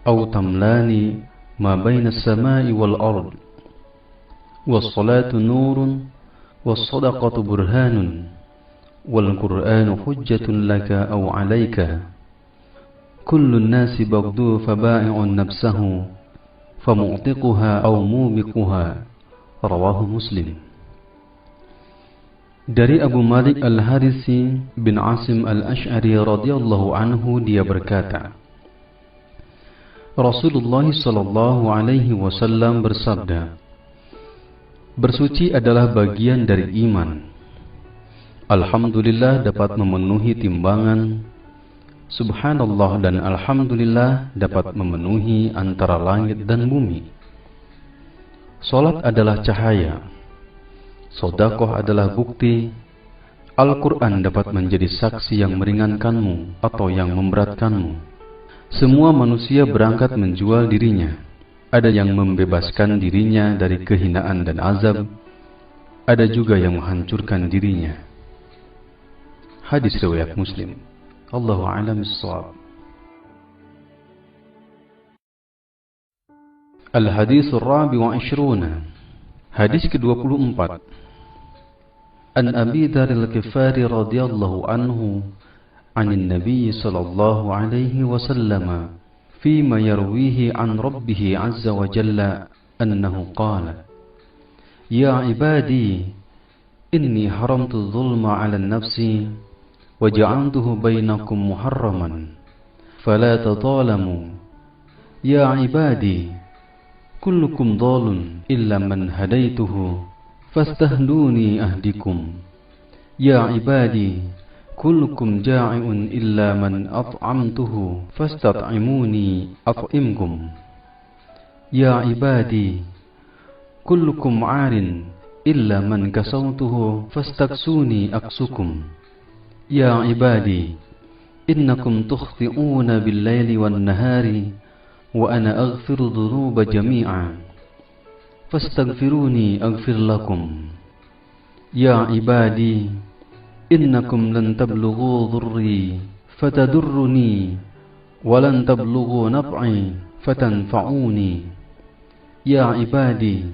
aw tamlani ma baina as-sama'i wal ard, was-salatu nurun, was-sadaqatu burhanun, wal-Qur'anu hujjatun laka aw 'alaika, kullu an-nasi baghdhu faba'i'un nafsahu famu'tiquha aw mubiquha. Rawahu Muslim. Dari Abu Malik Al-Harisi bin Asim Al-Ash'ari radhiyallahu anhu, dia berkata, Rasulullah sallallahu alaihi wasallam bersabda, bersuci adalah bagian dari iman. Alhamdulillah dapat memenuhi timbangan, Subhanallah dan Alhamdulillah dapat memenuhi antara langit dan bumi. Salat adalah cahaya, sedekah adalah bukti, Al-Quran dapat menjadi saksi yang meringankanmu atau yang memberatkanmu. Semua manusia berangkat menjual dirinya. Ada yang membebaskan dirinya dari kehinaan dan azab, ada juga yang menghancurkan dirinya. Hadis riwayat Muslim. Allahu a'lam bis-shawab. Al-Hadis Ar-Rabi' wa 20. Hadis ke-24. An Abi Dzar Al-Ghifari radhiyallahu anhu 'anil Nabi sallallahu alaihi wasallam fima yarwihi 'an Rabbih 'azza wa jalla annahu qala, Ya ibadi, inni haramtu adh-dhulma 'ala an-nafsi وجعلته بينكم محرما فلا تظالموا يا عبادي كلكم ضال إلا من هديته فاستهدوني أهدكم يا عبادي كلكم جائع إلا من أطعمته فاستطعموني أطعمكم يا عبادي كلكم عار إلا من كسوته فاستكسوني أكسكم Ya ibadi, innakum tukhti'una bil-laili wan-nahari wa ana aghfiru dhunuba jami'a fastaghfiruni aghfir lakum. Ya ibadi, innakum lan tablughu dhurri fatadurruni wa lan tablughu naf'i fatanfa'uni. Ya ibadi,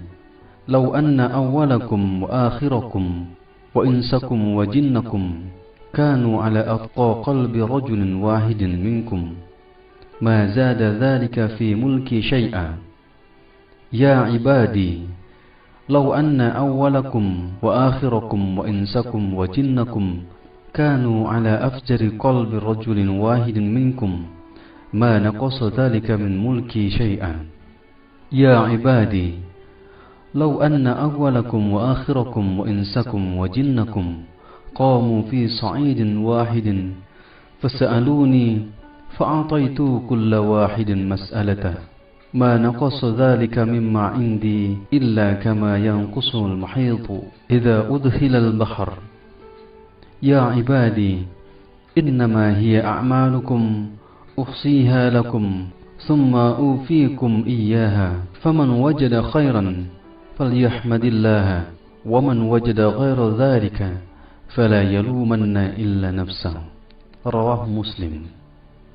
law anna awwalakum wa akhirakum wa insakum wa jinnakum كانوا على أتقى قلب رجل واحد منكم ما زاد ذلك في ملكي شيئا يا عبادي لو أن أولكم وآخركم وإنسكم وجنكم كانوا على أفجر قلب رجل واحد منكم ما نقص ذلك من ملكي شيئا يا عبادي لو أن أولكم وآخركم وإنسكم وجنكم قاموا في صعيد واحد فسألوني فأعطيت كل واحد مسألته ما نقص ذلك مما عندي إلا كما ينقص المحيط إذا أدخل البحر يا عبادي إنما هي أعمالكم أحصيها لكم ثم أوفيكم إياها فمن وجد خيرا فليحمد الله ومن وجد غير ذلك فلا يلومن إلا نفسه. Rawahu Muslim.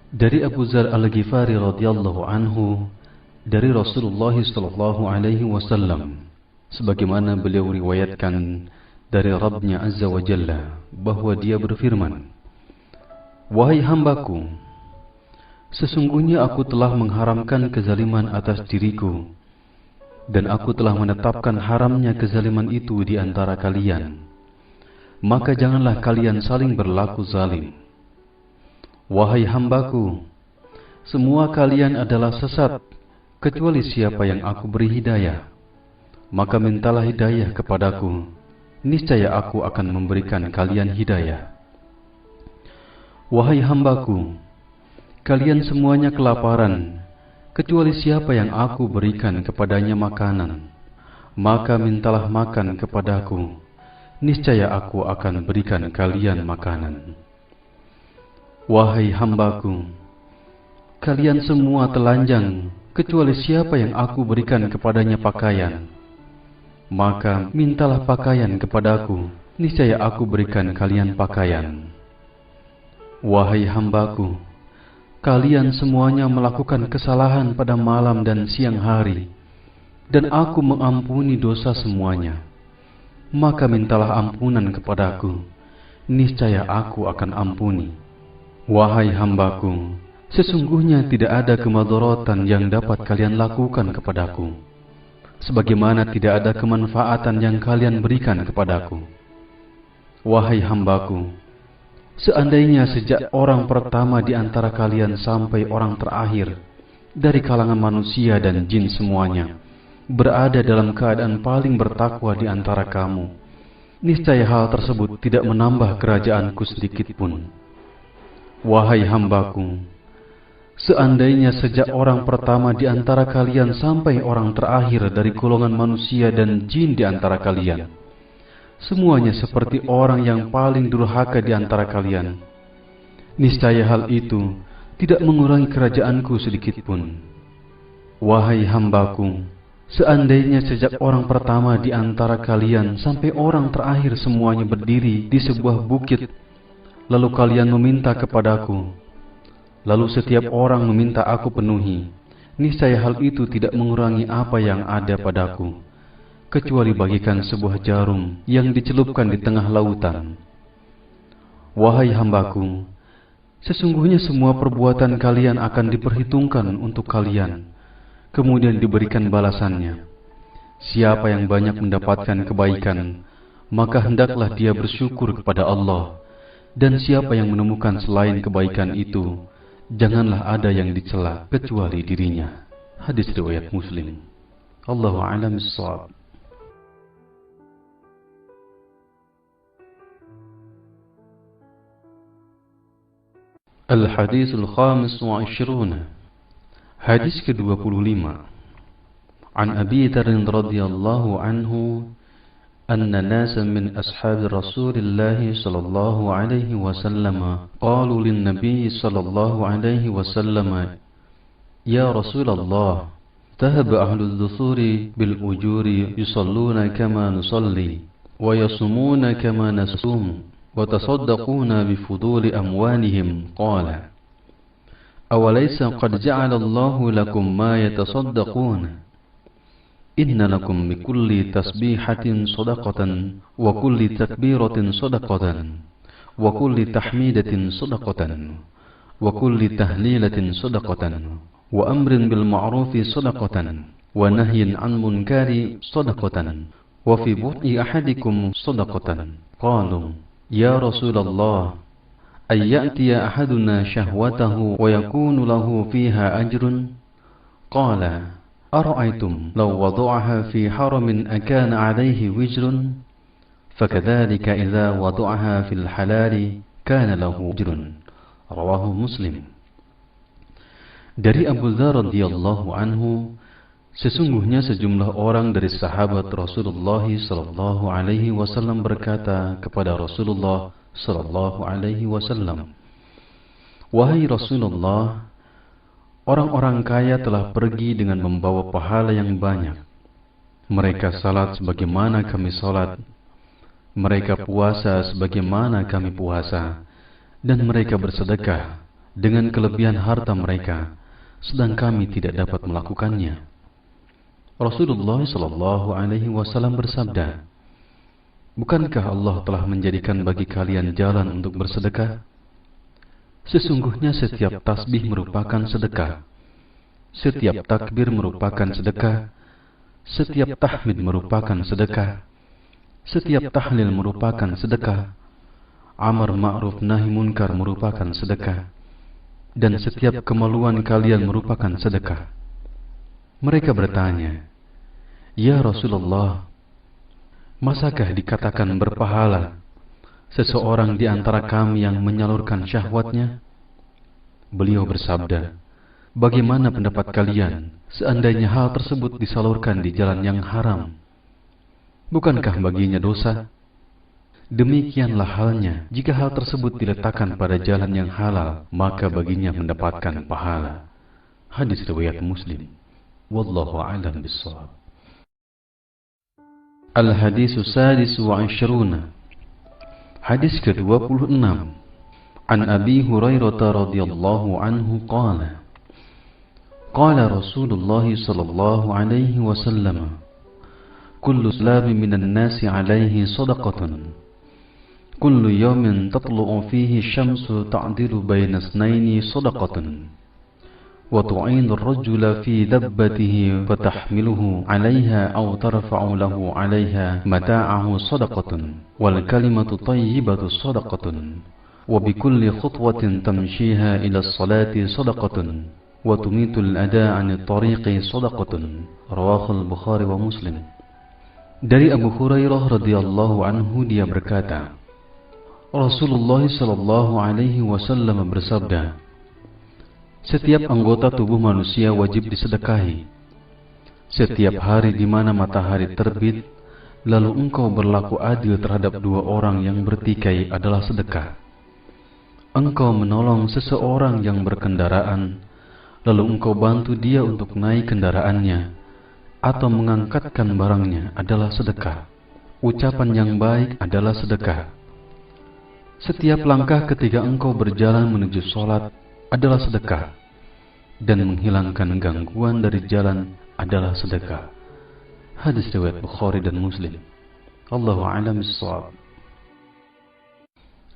Dari Abu Dzar Al-Ghifari radhiyallahu anhu, dari Rasulullah sallallahu alaihi wasallam, sebagaimana beliau riwayatkan dari Rabbnya Azza wa Jalla, bahwa dia berfirman, Wahai hambaku, sesungguhnya aku telah mengharamkan kezaliman atas diriku, dan aku telah menetapkan haramnya kezaliman itu di antara kalian. Maka janganlah kalian saling berlaku zalim. Wahai hambaku, semua kalian adalah sesat, kecuali siapa yang aku beri hidayah. Maka mintalah hidayah kepadaku, niscaya aku akan memberikan kalian hidayah. Wahai hambaku, kalian semuanya kelaparan, kecuali siapa yang aku berikan kepadanya makanan. Maka mintalah makan kepadaku, niscaya aku akan berikan kalian makanan. Wahai hambaku, kalian semua telanjang, kecuali siapa yang aku berikan kepadanya pakaian. Maka mintalah pakaian kepadaku, niscaya aku berikan kalian pakaian. Wahai hambaku, kalian semuanya melakukan kesalahan pada malam dan siang hari, dan aku mengampuni dosa semuanya. Maka mintalah ampunan kepadaku, niscaya aku akan ampuni. Wahai hambaku, sesungguhnya tidak ada kemadharatan yang dapat kalian lakukan kepadaku, sebagaimana tidak ada kemanfaatan yang kalian berikan kepadaku. Wahai hambaku, seandainya sejak orang pertama di antara kalian sampai orang terakhir dari kalangan manusia dan jin semuanya berada dalam keadaan paling bertakwa di antara kamu, niscaya hal tersebut tidak menambah kerajaanku sedikit pun. Wahai hambaku, seandainya sejak orang pertama di antara kalian sampai orang terakhir dari golongan manusia dan jin di antara kalian, semuanya seperti orang yang paling durhaka di antara kalian, niscaya hal itu tidak mengurangi kerajaanku sedikit pun. Wahai hambaku, seandainya sejak orang pertama di antara kalian sampai orang terakhir semuanya berdiri di sebuah bukit, lalu kalian meminta kepadaku, lalu setiap orang meminta aku penuhi, niscaya hal itu tidak mengurangi apa yang ada padaku, kecuali bagikan sebuah jarum yang dicelupkan di tengah lautan. Wahai hambaku, sesungguhnya semua perbuatan kalian akan diperhitungkan untuk kalian, kemudian diberikan balasannya. Siapa yang banyak mendapatkan kebaikan, maka hendaklah dia bersyukur kepada Allah. Dan siapa yang menemukan selain kebaikan itu, janganlah ada yang dicela kecuali dirinya. Hadis riwayat Muslim. Allahu a'lam bissawab. Al-Hadithul Khamis wa Ishruna. Hadis ke-25. An Abi Dzar radhiyallahu anhu أن ناسا من أصحاب رسول الله صلى الله عليه وسلم قالوا للنبي صلى الله عليه وسلم يا رسول الله ذهب أهل الدثور بالأجور يصلون كما نصلي ويصومون كما نصوم وتصدقون بفضول أموالهم قال أوليس قد جعل الله لكم ما يتصدقون إن لكم بكل تسبيحة صدقة وكل تكبيرة صدقة وكل تحميدة صدقة وكل تهليلة صدقة وأمر بالمعروف صدقة ونهي عن منكر صدقة وفي بطء أحدكم صدقة. قالوا يا رسول الله أن يأتي أحدنا شهوته ويكون له فيها أجر؟ قال أرأيتم لو وضعها في حرم أكان عليه وزر؟ فكذلك إذا وضعها في الحلال كان له أجر. رواه مسلم. Dari Abu Dzar radhiyallahu anhu, sesungguhnya sejumlah orang dari sahabat Rasulullah sallallahu alaihi wasallam berkata kepada Rasulullah sallallahu alaihi wasallam, "Wahai Rasulullah, orang-orang kaya telah pergi dengan membawa pahala yang banyak. Mereka salat sebagaimana kami salat, mereka puasa sebagaimana kami puasa, dan mereka bersedekah dengan kelebihan harta mereka, sedang kami tidak dapat melakukannya." Rasulullah sallallahu alaihi wasallam bersabda, "Bukankah Allah telah menjadikan bagi kalian jalan untuk bersedekah? Sesungguhnya setiap tasbih merupakan sedekah, setiap takbir merupakan sedekah, setiap tahmid merupakan sedekah, setiap tahlil merupakan sedekah, amar ma'ruf nahi munkar merupakan sedekah, dan setiap kemaluan kalian merupakan sedekah." Mereka bertanya, "Ya Rasulullah, masakah dikatakan berpahala seseorang di antara kami yang menyalurkan syahwatnya?" Beliau bersabda, "Bagaimana pendapat kalian seandainya hal tersebut disalurkan di jalan yang haram? Bukankah baginya dosa? Demikianlah halnya jika hal tersebut diletakkan pada jalan yang halal, maka baginya mendapatkan pahala." Hadis riwayat Muslim. Wallahu a'lam bishawab. Al-Hadisus Sadis wa Ishruna. Hadis ke-26. An Abi Hurairah radhiyallahu anhu qala qala Rasulullah sallallahu alaihi wasallam kullu salamin minan nasi alaihi sadaqatun kullu yawmin tatlu'u fihi syamsu ta'dilu baina itsnaini sadaqatun wa tu'inu ar-rajula fi dabbatihi fa tahmiluhu 'alayha aw tarfa'u lahu 'alayha mata'ahu sadaqatun wal kalimatu thayyibatu sadaqatun wa bi kulli khutwatin tamshiha ila as-salati sadaqatun wa tumitu al-ada' 'an at-tariqi sadaqatun. Rawahu al-Bukhari wa Muslim. Dari Abu Hurairah radhiyallahu anhu dia berkata, Rasulullah sallallahu alaihi wasallam bersabda, setiap anggota tubuh manusia wajib disedekahi. Setiap hari di mana matahari terbit, lalu engkau berlaku adil terhadap dua orang yang bertikai adalah sedekah. Engkau menolong seseorang yang berkendaraan, lalu engkau bantu dia untuk naik kendaraannya, atau mengangkatkan barangnya adalah sedekah. Ucapan yang baik adalah sedekah. Setiap langkah ketika engkau berjalan menuju sholat adalah sedekah, dan menghilangkan gangguan dari jalan adalah sedekah. Hadis riwayat Bukhari dan Muslim. Allahu a'lam bishawab.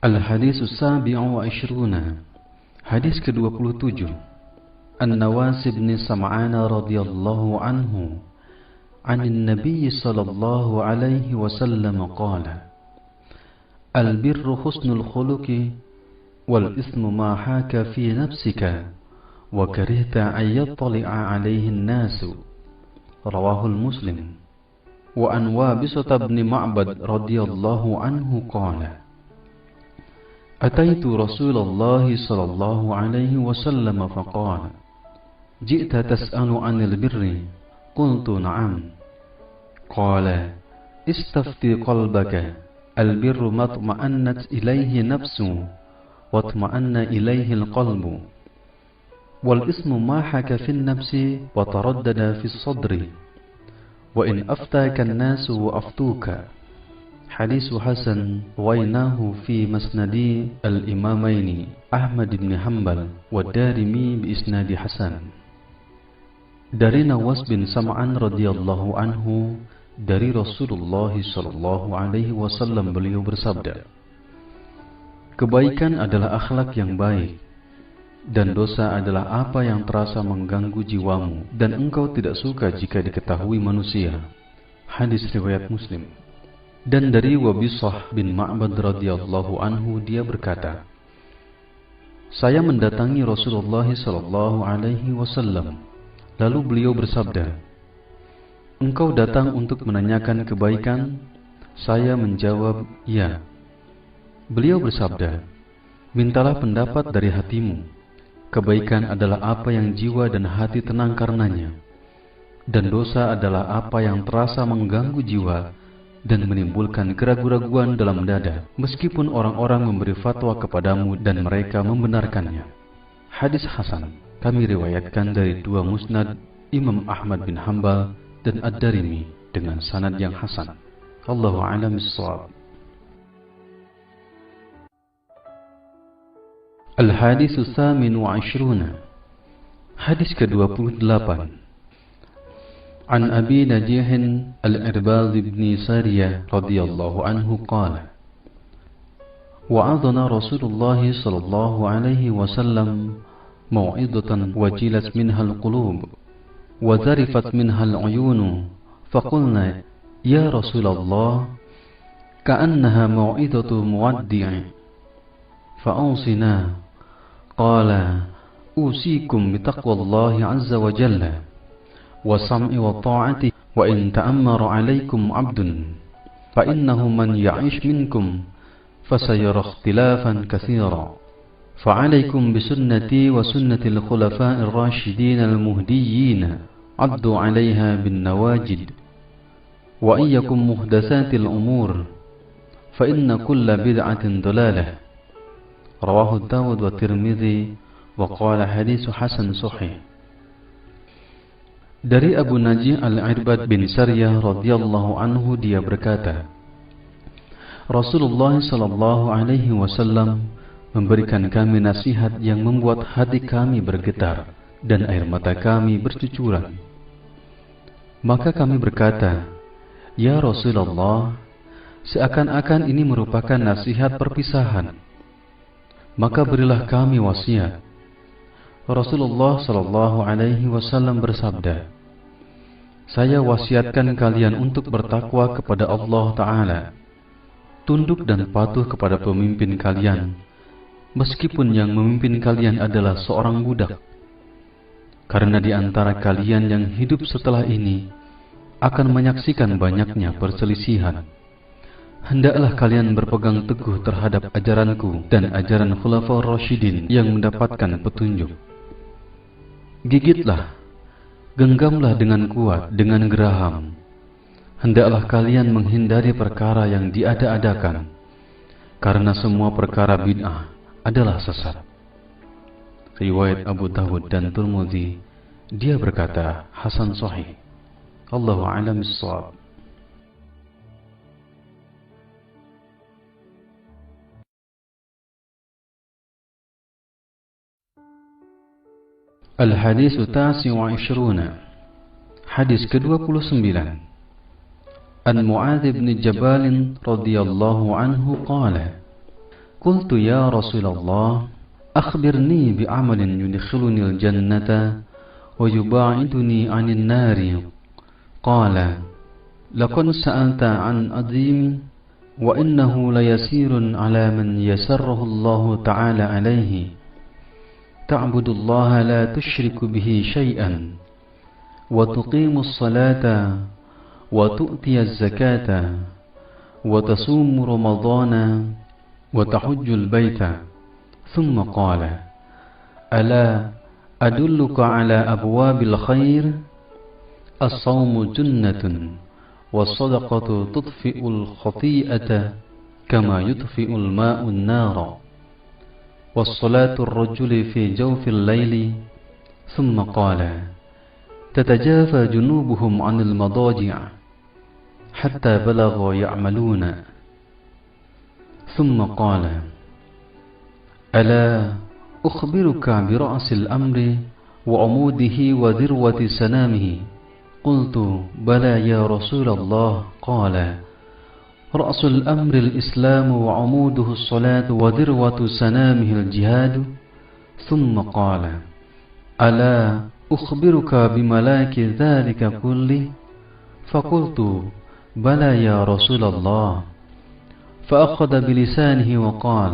Al-Hadisus Sabi'u wa Ishruna. Hadis ke-27. An-Nawas bin Sam'an radhiyallahu anhu 'an Nabi sallallahu alaihi wasallam qala al-birru husnul khuluqi wal ismu ma haka fi nafsika wa karihta an yattali'a alaihi an-nasu. Rawahul Muslim. Wa an Wabisah bin Ma'bad radhiyallahu anhu qala ataitu Rasulullah sallallahu alaihi wasallam faqala ji'ta tas'alu 'anil birri qultu na'am qala istafti qalbaka al-birru ma tuma'annat ilaihi nafsu watma'anna ilaihi al-qalbu wal ismu ma haka fi an-nafsi wa taraddada fi as-sadri wa in aftaka an-nasu wa aftuka. Hadis hasan wainahu fi masnadi al-imamaini Ahmad bin Hanbal wa Darimi bi isnadi hasan. Dari Nawas bin Sam'an radhiyallahu anhu dari Rasulullah sallallahu alaihi wasallam beliau bersabda, kebaikan adalah akhlak yang baik, dan dosa adalah apa yang terasa mengganggu jiwamu dan engkau tidak suka jika diketahui manusia. Hadis riwayat Muslim. Dan dari Wabisah bin Ma'bad radhiyallahu anhu dia berkata, saya mendatangi Rasulullah sallallahu alaihi wasallam, lalu beliau bersabda, engkau datang untuk menanyakan kebaikan? Saya menjawab, ya. Beliau bersabda, mintalah pendapat dari hatimu. Kebaikan adalah apa yang jiwa dan hati tenang karenanya, dan dosa adalah apa yang terasa mengganggu jiwa dan menimbulkan keraguan-raguan dalam dada, meskipun orang-orang memberi fatwa kepadamu dan mereka membenarkannya. Hadis hasan kami riwayatkan dari dua musnad Imam Ahmad bin Hanbal dan Ad-Darimi dengan sanad yang hasan. Allahu a'lam bishawab. Al-Hadisus Tsamin wa Ishruna. Hadis ke-28. An Abi Najih Al-Irbad bin Sariyah radhiyallahu anhu qala wa'adana Rasulullah sallallahu alaihi wasallam mau'izatan wajilat minha al-qulub wa zarifat minha al-uyun faqulna ya Rasulullah ka'annaha mau'izatu muwaddi' fa'awsina qala usikum bitaqwallahi azza wa jalla والسمع والطاعة وإن تأمر عليكم عبد فإنه من يعيش منكم فسيرى اختلافا كثيرا فعليكم بسنتي وسنة الخلفاء الراشدين المهديين عضوا عليها بالنواجد وإياكم محدثات الأمور فإن كل بدعة ضلالة. رواه داود والترمذي وقال حديث حسن صحيح. Dari Abu Najih Al-Irbad bin Sariyah radhiyallahu anhu, dia berkata, Rasulullah sallallahu alaihi wasallam memberikan kami nasihat yang membuat hati kami bergetar dan air mata kami bercucuran. Maka kami berkata, Ya Rasulullah, seakan-akan ini merupakan nasihat perpisahan. Maka berilah kami wasiat. Rasulullah sallallahu alaihi wasallam bersabda, Saya wasiatkan kalian untuk bertakwa kepada Allah Ta'ala, tunduk dan patuh kepada pemimpin kalian, meskipun yang memimpin kalian adalah seorang budak. Karena di antara kalian yang hidup setelah ini akan menyaksikan banyaknya perselisihan. Hendaklah kalian berpegang teguh terhadap ajaranku dan ajaran Khulafaur Rasyidin yang mendapatkan petunjuk. Gigitlah, genggamlah dengan kuat, dengan geraham. Hendaklah kalian menghindari perkara yang diada-adakan, karena semua perkara bid'ah adalah sesat. Riwayat Abu Dawud dan Tirmidzi, dia berkata hasan sahih. Allahu a'lam bissawab. Al-Hadis Tasi wa Ishruna, hadis ke-29. An Mu'adz bin Jabal radhiyallahu anhu qala, Qultu ya Rasulullah, akhbirni bi'amalin yudkhiluni al-jannata wa yuba'iduni 'anil nari. Qala, laqad sa'alta 'an 'azim wa innahu layasirun 'ala man yasarrahu Allah ta'ala 'alayhi. تعبد الله لا تشرك به شيئا وتقيم الصلاة وتؤتي الزكاة وتصوم رمضان وتحج البيت. ثم قال, ألا أدلك على أبواب الخير؟ الصوم جنة والصدقة تطفئ الخطيئة كما يطفئ الماء النار والصلاة الرجل في جوف الليل. ثم قال, تتجافى جنوبهم عن المضاجع حتى بلغوا يعملون. ثم قال, ألا أخبرك برأس الأمر وعموده وذروة سنامه؟ قلت, بلى يا رسول الله. قال, رأس الأمر الإسلام وعموده الصلاة وذروة سنامه الجهاد. ثم قال, ألا أخبرك بملاك ذلك كله؟ فقلت, بلى يا رسول الله. فأخذ بلسانه وقال,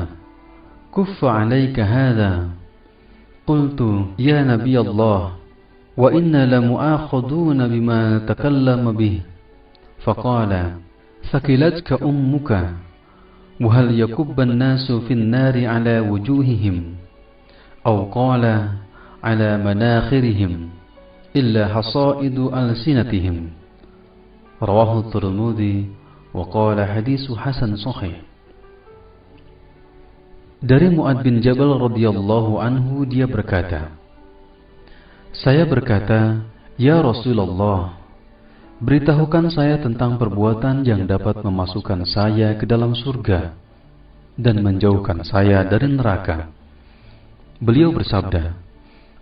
كف عليك هذا. قلت, يا نبي الله، وإنا لمؤاخذون بما نتكلم به. فقال, ثقلتك أمك، وهل يكب الناس في النار على وجوههم أو قال على مناخرهم إلا حصائد ألسنتهم. رواه الترمذي وقال حديث حسن صحيح. Dari Mu'adz bin Jabal radhiyallahu anhu, dia berkata, saya berkata, Ya Rasulullah, beritahukan saya tentang perbuatan yang dapat memasukkan saya ke dalam surga dan menjauhkan saya dari neraka. Beliau bersabda,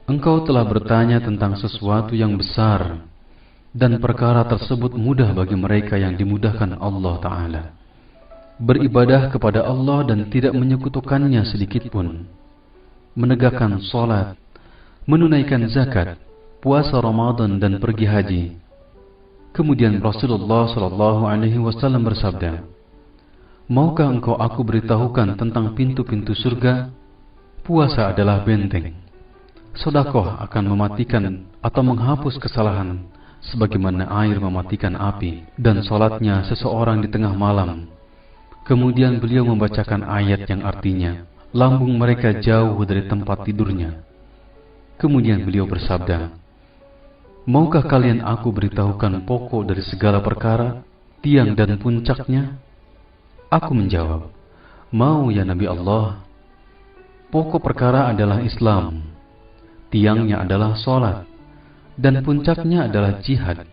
engkau telah bertanya tentang sesuatu yang besar, dan perkara tersebut mudah bagi mereka yang dimudahkan Allah Ta'ala. Beribadah kepada Allah dan tidak menyekutukannya sedikitpun, menegakkan salat, menunaikan zakat, puasa Ramadan dan pergi haji. Kemudian Rasulullah SAW bersabda, maukah engkau aku beritahukan tentang pintu-pintu surga? Puasa adalah benteng. Sedekah akan mematikan atau menghapus kesalahan, sebagaimana air mematikan api. Dan salatnya seseorang di tengah malam. Kemudian beliau membacakan ayat yang artinya, lambung mereka jauh dari tempat tidurnya. Kemudian beliau bersabda, maukah kalian aku beritahukan pokok dari segala perkara, tiang dan puncaknya? Aku menjawab, mau ya Nabi Allah. Pokok perkara adalah Islam, tiangnya adalah salat, dan puncaknya adalah jihad.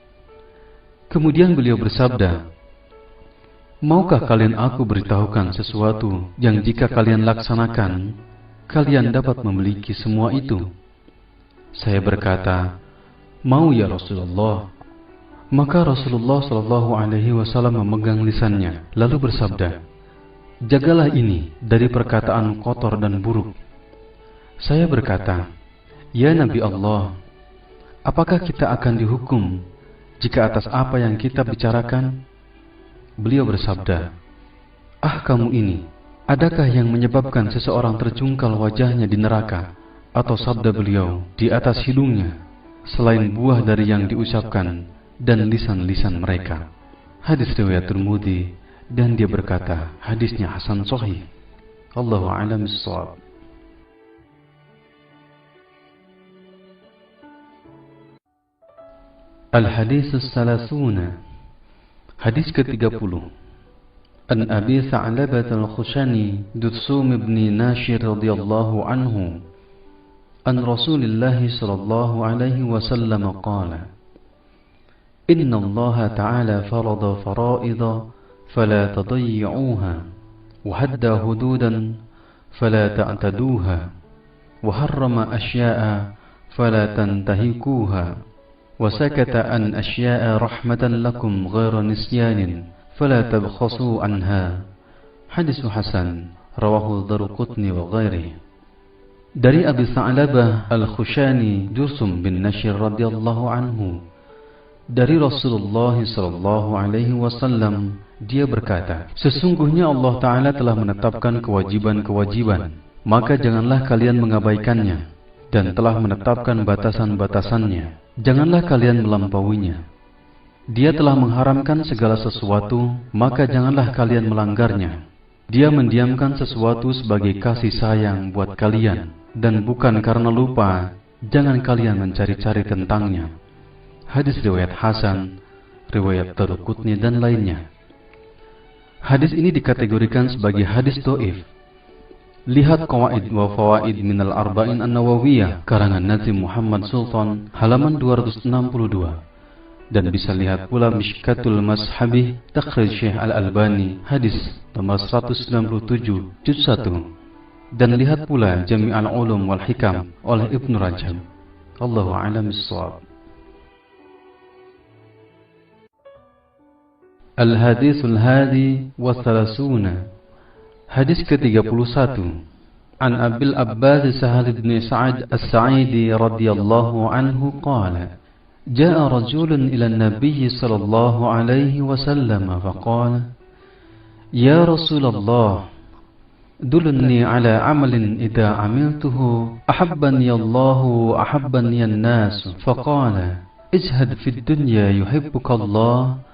Kemudian beliau bersabda, maukah kalian aku beritahukan sesuatu yang jika kalian laksanakan, kalian dapat memiliki semua itu? Saya berkata, mau ya Rasulullah. Maka Rasulullah SAW memegang lisannya, lalu bersabda, jagalah ini dari perkataan kotor dan buruk. Saya berkata, ya Nabi Allah, apakah kita akan dihukum jika atas apa yang kita bicarakan? Beliau bersabda, ah kamu ini, adakah yang menyebabkan seseorang terjungkal wajahnya di neraka? Atau sabda beliau, di atas hidungnya, selain buah dari yang diucapkan dan lisan-lisan mereka. Hadis riwayat Tirmidzi, dan dia berkata, hadisnya hasan sahih. Allahu a'lam bissawab. Al-Hadis As-Salasuna, hadis ke-30. An Abi Tha'labah Al-Khushani Dutsum ibn Nashir radhiyallahu anhu an Rasulillah sallallahu alaihi wasallam qala, إن الله تعالى فرض فرائض فلا تضيعوها وهدى حدودا فلا تعتدوها وحرم أشياء فلا تنتهكوها وسكت عن أشياء رحمة لكم غير نسيان فلا تبخسوا عنها. حديث حسن رواه الدارقطني وغيره. Dari Abi Tha'labah Al-Khushani Dutsum bin Nashir radhiyallahu anhu, dari Rasulullah sallallahu alaihi wasallam, dia berkata, sesungguhnya Allah Ta'ala telah menetapkan kewajiban-kewajiban, maka janganlah kalian mengabaikannya, dan telah menetapkan batasan-batasannya, janganlah kalian melampauinya. Dia telah mengharamkan segala sesuatu, maka janganlah kalian melanggarnya. Dia mendiamkan sesuatu sebagai kasih sayang buat kalian, dan bukan karena lupa, jangan kalian mencari-cari tentangnya. Hadis riwayat Hasan, riwayat Daraqutni dan lainnya. Hadis ini dikategorikan sebagai hadis dhaif. Lihat Qawaid wa Fawaid minal Arba'in An-Nawawiyah karangan Nazim Muhammad Sultan halaman 262, dan bisa lihat pula Mishkatul Mashabih takhrij Syekh Al-Albani hadis nomor 197 juz 1, dan lihat pula Jami'ul Ulum wal Hikam oleh Ibnu Rajab. Allahu a'lam bissawab. Al-Hadithul Hadi wa Thalathuna, hadis ke-31. An Abil Abbas Sahal bin Sa'ad As-Sa'idi radhiyallahu anhu qala, jaa rajulun ila an-nabiy sallallahu alaihi wasallam faqala, ya Rasulullah, dulni ala amalin idza amiltuhu ahabbani Allah wa ahabbani an-nas. Faqala, ijhad fid dunya yuhibbuka Allah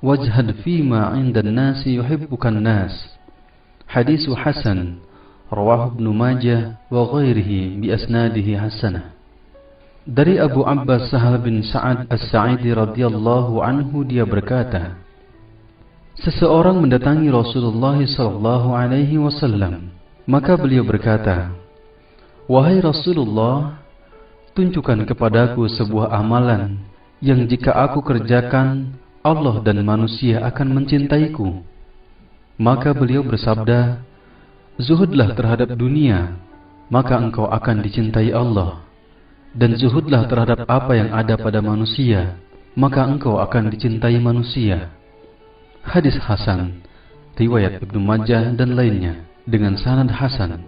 wajhad fima 'inda an-nas yuhibbuka an-nas. Hadis hasan rawahu Ibnu Majah wa ghairihi bi asnadihi hasanah. Dari Abu Abbas Sahal bin Sa'ad As-Sa'idi radhiyallahu anhu, dia berkata, seseorang mendatangi Rasulullah sallallahu alaihi wasallam, maka beliau berkata, wahai Rasulullah, tunjukkan kepadaku sebuah amalan yang jika aku kerjakan, Allah dan manusia akan mencintaiku. Maka beliau bersabda, zuhudlah terhadap dunia, maka engkau akan dicintai Allah. Dan zuhudlah terhadap apa yang ada pada manusia, maka engkau akan dicintai manusia. Hadis hasan, riwayat Ibnu Majah dan lainnya, dengan sanad hasan.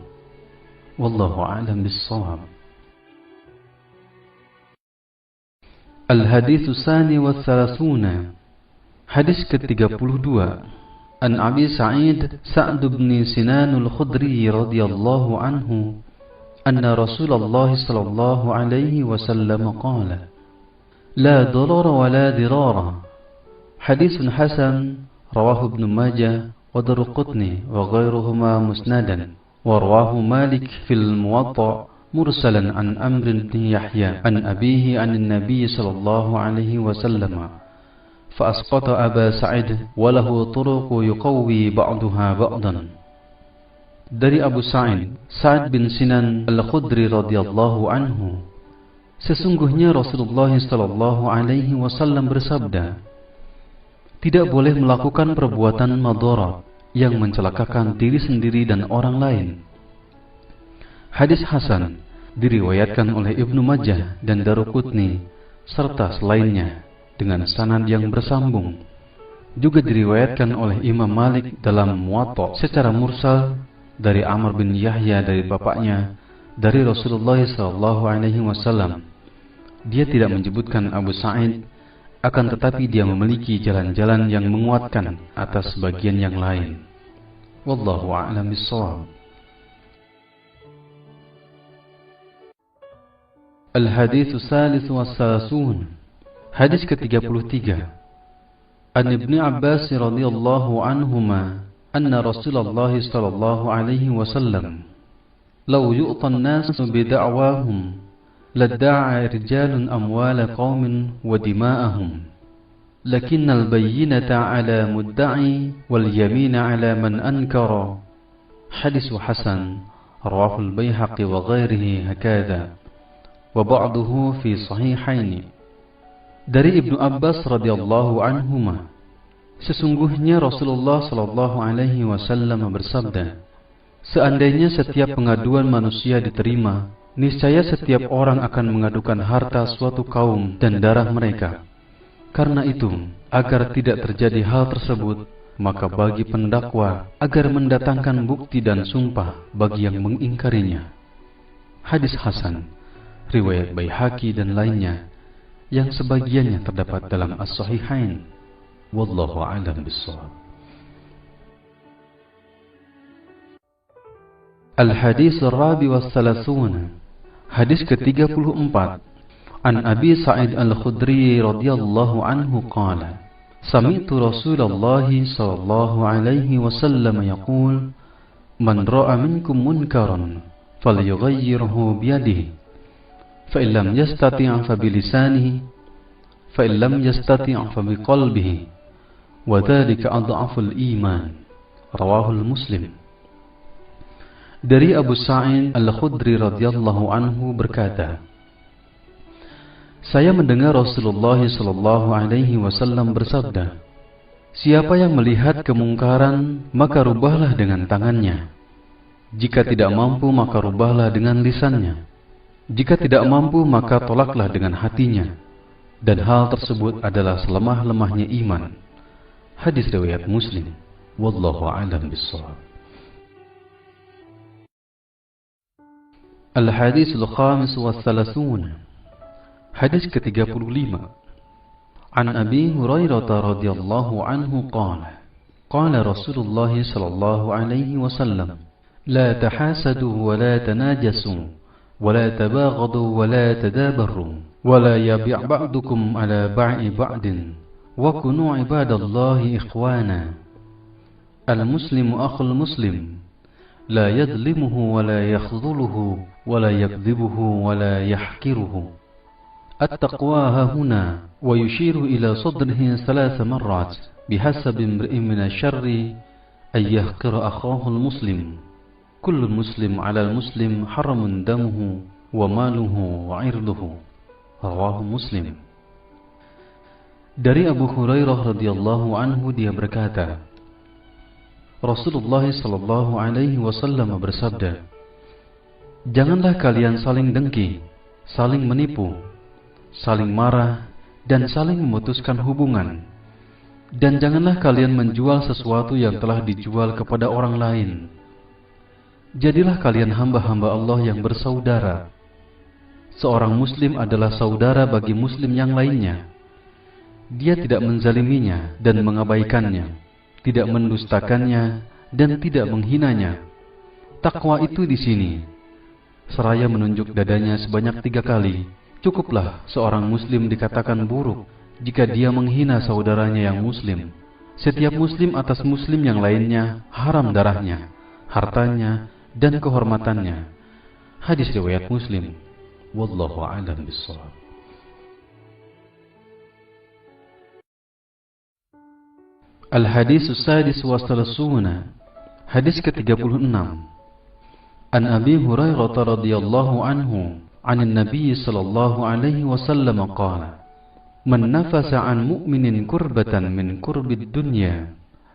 Wallahu a'lam bissawab. Al-Hadithu Tsani wa Thalathuna, hadis ke-32. An Abi Sa'id Sa'd bin Sinan Al-Khudri radhiyallahu anhu anna Rasulullah sallallahu alaihi wasallam qala, la darara wa la dirara. Hadisun hasan rawahu Ibnu Majah wa Daraqutni wa ghairuhuma musnadan, wa rawahu Malik fil Muwatta mursalan an Amr bin Yahya an abihi an an-nabiy sallallahu alaihi wasallam. فأسقط أبا سعيد وله طرق يقوي بعضها بعضا. Dari Abu Sa'id Sa'ad bin Sinan Al-Khudri radhiyallahu anhu, Sesungguhnya Rasulullah sallallahu alaihi wasallam bersabda, tidak boleh melakukan perbuatan madharat yang mencelakakan diri sendiri dan orang lain. Hadis hasan diriwayatkan oleh Ibnu Majah dan Daruqutni serta selainnya dengan sanad yang bersambung. Juga diriwayatkan oleh Imam Malik dalam Muwatta secara mursal dari Amr bin Yahya dari bapaknya dari Rasulullah sallallahu alaihi wasallam. Dia tidak menyebutkan Abu Sa'id, akan tetapi dia memiliki jalan-jalan yang menguatkan atas bagian yang lain. Wallahu a'lam bishawab. Al-Hadits Tsalits wa Tsalasun. Hadis ke-33. An Ibnu Abbas radhiyallahu anhuma anna Rasulullah sallallahu alaihi wasallam law yu'ta an-nasu bi da'wahum ladda'a rijalun amwala qaumin wa dima'ahum lakinnal bayyinata 'ala mudda'i wal yamina 'ala man ankara. Hadis hasan rawahu al-Baihaqi wa ghairihi hakadha wa ba'duhu fi sahihaini. Dari Ibnu Abbas radhiyallahu anhuma, sesungguhnya Rasulullah sallallahu alaihi wasallam bersabda, seandainya setiap pengaduan manusia diterima, niscaya setiap orang akan mengadukan harta suatu kaum dan darah mereka. Karena itu, agar tidak terjadi hal tersebut, maka bagi pendakwa agar mendatangkan bukti dan sumpah bagi yang mengingkarinya. Hadis hasan, riwayat Baihaqi dan lainnya, yang sebagiannya terdapat dalam As-Sahihain. Wallahu a'lam bishawab. Al-Hadits Ar-Rabi wa Tsalasun. Hadis ke-34. An Abi Sa'id Al-Khudri radhiyallahu anhu qala, sami'tu Rasulullah sallallahu alaihi wasallam yaqul, man ra'a minkum munkaran falyughayyirhu biyadihi, fa in lam yastati' fa bilisanihi, fa in lam yastati' fa biqalbihi, wa dzalika adhaful iman. Rawahul Muslim. Dari Abu Sa'id Al-Khudri radhiyallahu anhu berkata, saya mendengar Rasulullah sallallahu alaihi wasallam bersabda, siapa yang melihat kemungkaran maka rubahlah dengan tangannya, jika tidak mampu maka rubahlah dengan lisannya, jika tidak mampu maka tolaklah dengan hatinya, dan hal tersebut adalah selemah-lemahnya iman. Hadis riwayat Muslim. Wallahu a'lam bishawab. Al-Hadits Al-Khamis wa Tsalasun. Hadis ke-35. An Abi Hurairah radhiyallahu anhu qala, qala Rasulullah sallallahu alaihi wasallam, la tahasadu wa la tanajasu ولا تباغضوا ولا تدابروا ولا يبيع بعضكم على بيع بعض وكونوا عباد الله إخوانا. المسلم أخو المسلم لا يظلمه ولا يخذله ولا يكذبه ولا يحقره. التقوى هنا ويشير إلى صدره 3 مرات بحسب امرئ من الشر أن يحقر أخاه المسلم. Kullu muslim 'ala al-muslim haramun damuhu wa maluhu wa 'irduhu. Rawahu Muslim. Dari Abu Hurairah radhiyallahu anhu dia berkata, Rasulullah sallallahu alaihi wasallam bersabda, janganlah kalian saling dengki, saling menipu, saling marah dan saling memutuskan hubungan, dan janganlah kalian menjual sesuatu yang telah dijual kepada orang lain. Jadilah kalian hamba-hamba Allah yang bersaudara. Seorang muslim adalah saudara bagi muslim yang lainnya. Dia tidak menzaliminya dan mengabaikannya, tidak mendustakannya dan tidak menghinanya. Takwa itu di sini, seraya menunjuk dadanya sebanyak 3 kali. Cukuplah seorang muslim dikatakan buruk jika dia menghina saudaranya yang muslim. Setiap muslim atas muslim yang lainnya haram darahnya, hartanya, dan kehormatannya. Hadis riwayat Muslim. Wallahu a'lam bishawab. Al-Hadits As-Sadis wa Tsalasun. Hadis ke-36. An Abi Hurairah radhiyallahu anhu عن النبي صلى الله عليه وسلم قال: من نفس عن مؤمن كربة من كرب الدنيا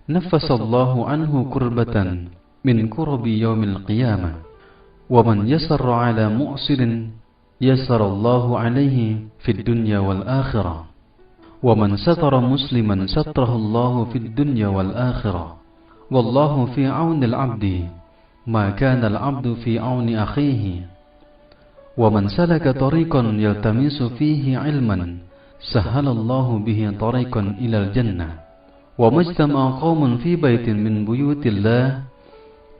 نفس الله عنه كربة من كرب يوم القيامة ومن يسر على مؤسر يسر الله عليه في الدنيا والآخرة ومن ستر مسلما ستره الله في الدنيا والآخرة والله في عون العبد ما كان العبد في عون أخيه ومن سلك طريقا يلتمس فيه علما سهل الله به طريقا إلى الجنة وما اجتمع قوم في بيت من بيوت الله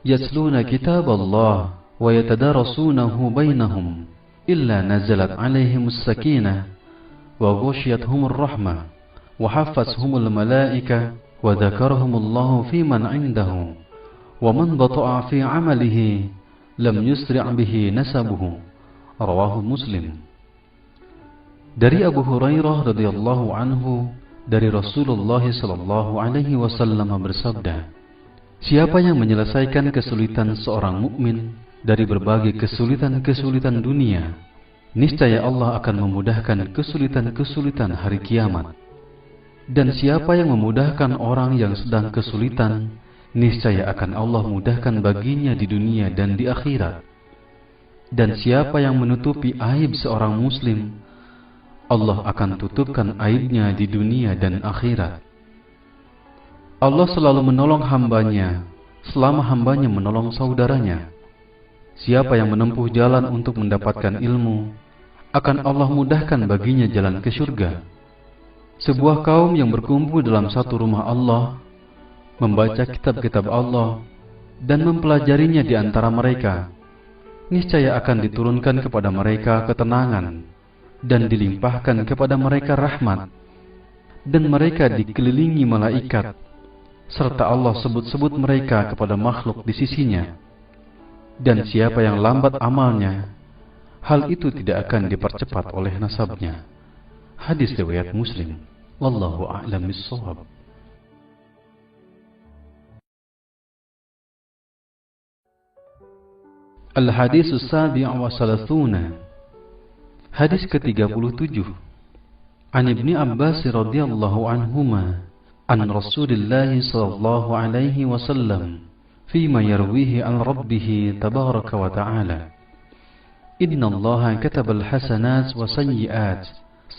يتلون كتاب الله ويتدارسونه بينهم إلا نزلت عليهم السكينة وغشيتهم الرحمة وحفتهم الملائكة وذكرهم الله في من عنده ومن بطأ في عمله لم يسرع به نسبه. Rawahu Muslim. Dari Abu Hurairah radhiyallahu anhu dari Rasulullah sallallahu alaihi wasallam bersabda, siapa yang menyelesaikan kesulitan seorang mukmin dari berbagai kesulitan-kesulitan dunia, niscaya Allah akan memudahkan kesulitan-kesulitan hari kiamat. Dan siapa yang memudahkan orang yang sedang kesulitan, niscaya akan Allah mudahkan baginya di dunia dan di akhirat. Dan siapa yang menutupi aib seorang muslim, Allah akan tutupkan aibnya di dunia dan akhirat. Allah selalu menolong hambanya selama hambanya menolong saudaranya. Siapa yang menempuh jalan untuk mendapatkan ilmu, akan Allah mudahkan baginya jalan ke surga. Sebuah kaum yang berkumpul dalam satu rumah Allah, membaca kitab-kitab Allah dan mempelajarinya di antara mereka, niscaya akan diturunkan kepada mereka ketenangan dan dilimpahkan kepada mereka rahmat, dan mereka dikelilingi malaikat, serta Allah sebut-sebut mereka kepada makhluk di sisinya. Dan siapa yang lambat amalnya, hal itu tidak akan dipercepat oleh nasabnya. Hadis riwayat Muslim. Wallahu a'lam bissawab. Al-Hadis As-Sabi' wa Salathuna. Hadis ke-37. An Ibni Abbas radhiyallahu anhuma an Rasulillah sallallahu alaihi wasallam fima yarwihi an Rabbih tabaraka wa ta'ala. Inna Allah kataba al-hasanat wa sayyi'at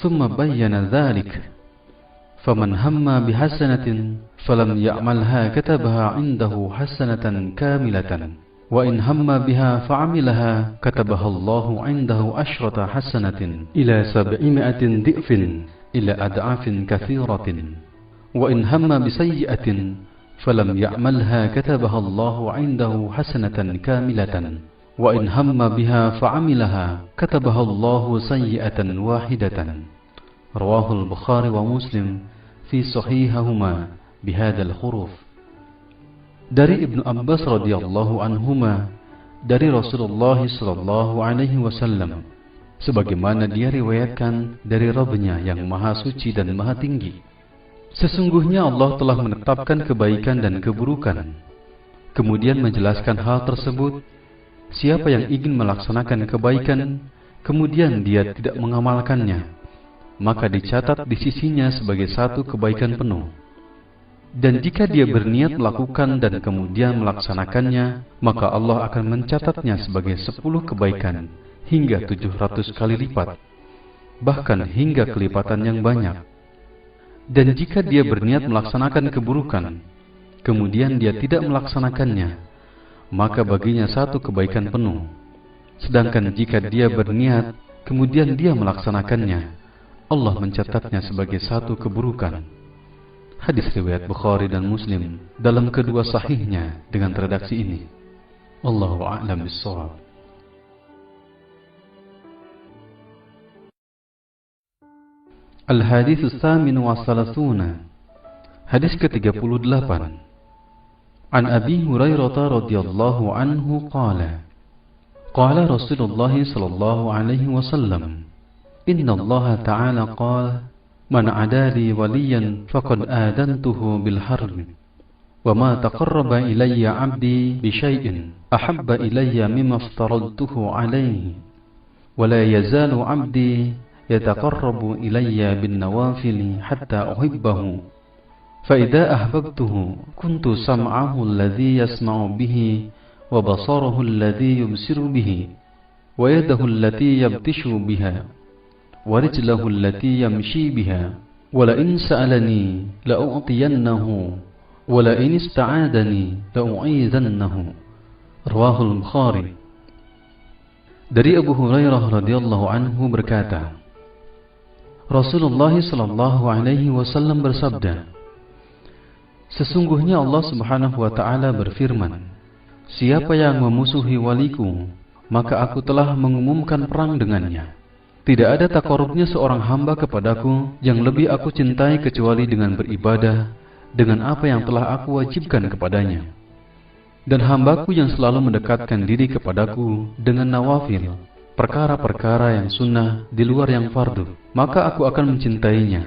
thumma bayyana dhalik. Faman hamma bihasanatin falam ya'malha katabaha 'indahu hasanatan kamilatan. وإن هم بها فعملها كتبها الله عنده 10 حسنة إلى 700 ضعف إلى أضعاف كثيرة وإن هم بسيئة فلم يعملها كتبها الله عنده حسنة كاملة وإن هم بها فعملها كتبها الله سيئة واحدة. رواه البخاري ومسلم في صحيحهما بهذا الحروف. Dari Ibnu Abbas radhiyallahu anhuma dari Rasulullah sallallahu alaihi wasallam, sebagaimana dia riwayatkan dari Rabb-Nya yang Maha Suci dan Maha Tinggi. Sesungguhnya Allah telah menetapkan kebaikan dan keburukan, kemudian menjelaskan hal tersebut. Siapa yang ingin melaksanakan kebaikan, kemudian dia tidak mengamalkannya, maka dicatat di sisinya sebagai satu kebaikan penuh. Dan jika dia berniat melakukan dan kemudian melaksanakannya, maka Allah akan mencatatnya sebagai 10 kebaikan hingga 700 kali lipat, bahkan hingga kelipatan yang banyak. Dan jika dia berniat melaksanakan keburukan, kemudian dia tidak melaksanakannya, maka baginya 1 kebaikan penuh. Sedangkan jika dia berniat, kemudian dia melaksanakannya, Allah mencatatnya sebagai 1 keburukan. Hadis riwayat Bukhari dan Muslim dalam kedua sahihnya dengan redaksi ini. Wallahu a'lam bissawab. Al-Hadis As-Samin wa Salathuna. Hadis ke-38. An Abi Hurairah radhiyallahu anhu qala qala Rasulullah sallallahu alaihi wasallam inna Allah ta'ala qala Man adali waliyan faqad adantuhu bil harb wa ma taqarraba ilayya 'abdi bi syai'in ahabba ilayya mimma aftaradtuhu alayhi ولا يزال عبدي يتقرب إلي بالنوافل حتى أحبه فإذا أحببته كنت سمعه الذي يسمع به وبصره الذي يبصر به ويده التي يبطش بها ورجله التي يمشي بها ولئن سألني لأعطينه ولئن استعاذني لأعيذنه رواه البخاري. Dari Abu Hurairah radhiyallahu anhu berkata, Rasulullah sallallahu alaihi wasallam bersabda, sesungguhnya Allah Subhanahu wa taala berfirman, siapa yang memusuhi waliku, maka aku telah mengumumkan perang dengannya. Tidak ada takarubnya seorang hamba kepadaku yang lebih aku cintai kecuali dengan beribadah dengan apa yang telah aku wajibkan kepadanya. Dan hambaku yang selalu mendekatkan diri kepadaku dengan nawafil, perkara-perkara yang sunnah di luar yang fardu, maka aku akan mencintainya.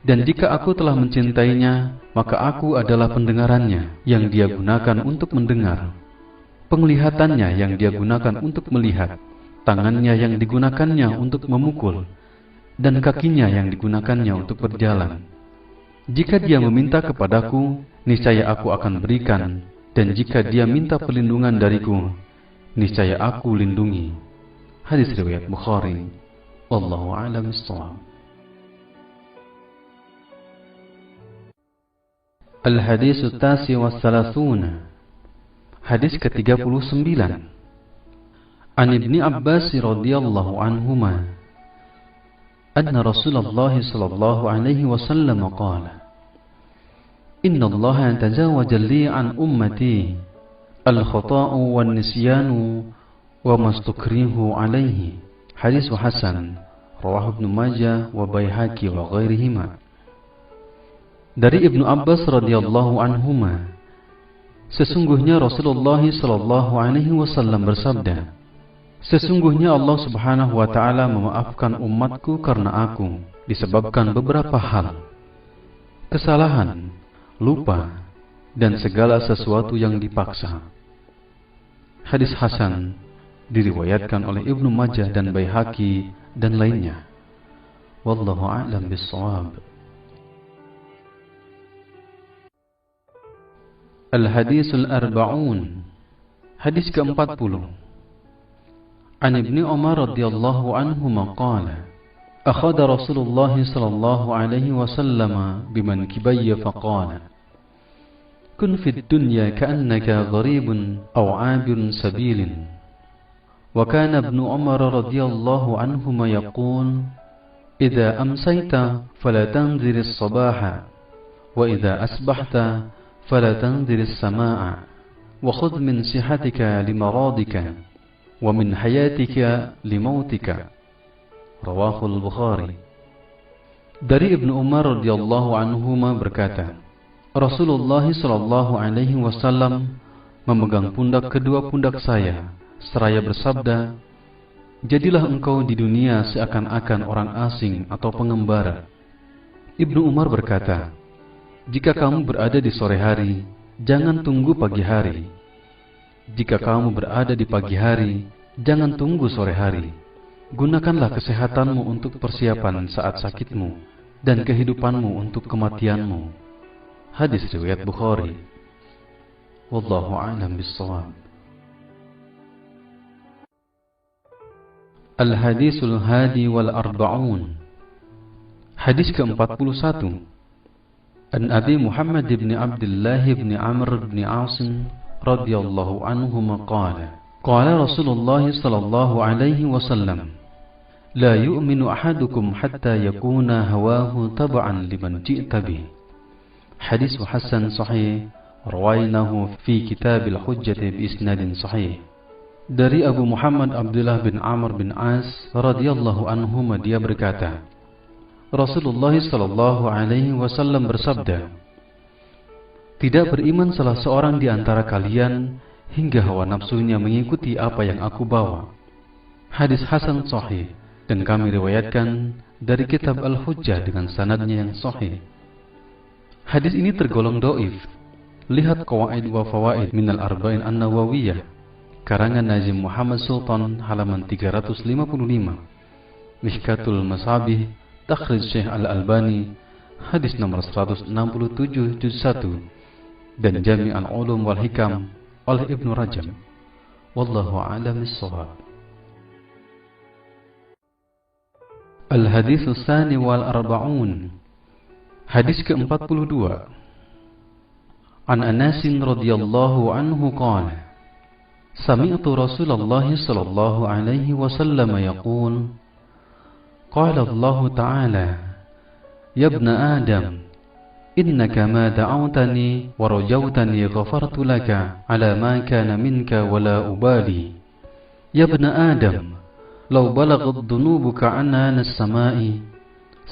Dan jika aku telah mencintainya, maka aku adalah pendengarannya yang dia gunakan untuk mendengar, penglihatannya yang dia gunakan untuk melihat, tangannya yang digunakannya untuk memukul, dan kakinya yang digunakannya untuk berjalan. Jika dia meminta kepadaku, niscaya aku akan berikan, dan jika dia minta perlindungan dariku, niscaya aku lindungi. Hadis riwayat Bukhari. Wallahu a'lam bishawab. Al-Hadis At-Tasi wa Thalathuna. Hadis ke-39. An Ibni Abbas radhiyallahu anhuma anna Rasulullah sallallahu alaihi wasallam qala Inna Allah tajawaza li an ummati al-khata'u wan nisyanu wa mastukrihu alaihi. Hadis hasan rawahu Ibnu Majah wa Baihaqi wa ghairihima. Dari Ibnu Abbas radhiyallahu anhuma, sesungguhnya Rasulullah sallallahu alaihi wasallam bersabda, sesungguhnya Allah Subhanahu wa taala memaafkan umatku karena aku disebabkan beberapa hal: kesalahan, lupa, dan segala sesuatu yang dipaksa. Hadis hasan diriwayatkan oleh Ibnu Majah dan Baihaqi dan lainnya. Wallahu a'lam bishawab. Al-Hadisul Arba'un. Hadis ke-40. An Ibni Umar radhiyallahu anhuma qala akhadha Rasulullah sallallahu alaihi wasallam bimankibayya faqala kun fid dunya ka'annaka gharibun aw 'abirun sabilin. Wa kana Ibnu Umar radhiyallahu anhuma yaqul idza amsayta fala tanzir as-sabaha wa idza asbahta fala tanzir as-samaa'a wa khudh min sihatika limaradika wa min hayatika limautika. Rawahul Bukhari. Dari Ibnu Umar radhiyallahu anhuma berkata, Rasulullah sallallahu alaihi wasallam memegang pundak kedua pundak saya seraya bersabda, jadilah engkau di dunia seakan-akan orang asing atau pengembara. Ibnu Umar berkata, jika kamu berada di sore hari, jangan tunggu pagi hari. Jika kamu berada di pagi hari, jangan tunggu sore hari. Gunakanlah kesehatanmu untuk persiapan saat sakitmu dan kehidupanmu untuk kematianmu. Hadis riwayat Bukhari. Wallahu a'lam bishawab. Al-Hadisul Hadi wal Arba'un. Hadis ke-41. An Abi Muhammad ibn Abdullah ibn Amr ibn Asim radhiyallahu anhuma qala qala Rasulullah sallallahu alaihi wasallam la yu'minu ahadukum hatta yakuna hawahu tab'an liman ji'ta bih. Hadis hasan sahih rawainahu fi kitab al-hujjah bi isnadin sahih. Dari Abu Muhammad Abdullah bin Amr bin As radhiyallahu anhuma dia berkata, Rasulullah sallallahu alaihi wasallam bersabda, tidak beriman salah seorang di antara kalian hingga hawa nafsunya mengikuti apa yang aku bawa. Hadis hasan sahih dan kami riwayatkan dari kitab Al-Hujjah dengan sanadnya yang sahih. Hadis ini tergolong dhaif. Lihat Qawaid wa Fawaid minal Arba'in An-Nawawiyah karangan Nazim Muhammad Sultan, halaman 355. Mishkatul Masabih, takhrij Syekh Al-Albani, hadis nomor 167 juz 1, dan Jami' al-Ulum wal Hikam oleh Ibnu Rajab. Wallahu a'lam bis-shawab. Al-hadits tsani wal arba'un. Hadis ke-42. An Anas radhiyallahu anhu qala sami'tu Rasulullah sallallahu alaihi wasallam yaqul qala Allah ta'ala ya ibna Adam innaka ma da'awtani wa rajawtani ghafartu laka ala ma kana minka wa la ubali ya ibna Adam law balaghat dhunubuka anana as-sama'i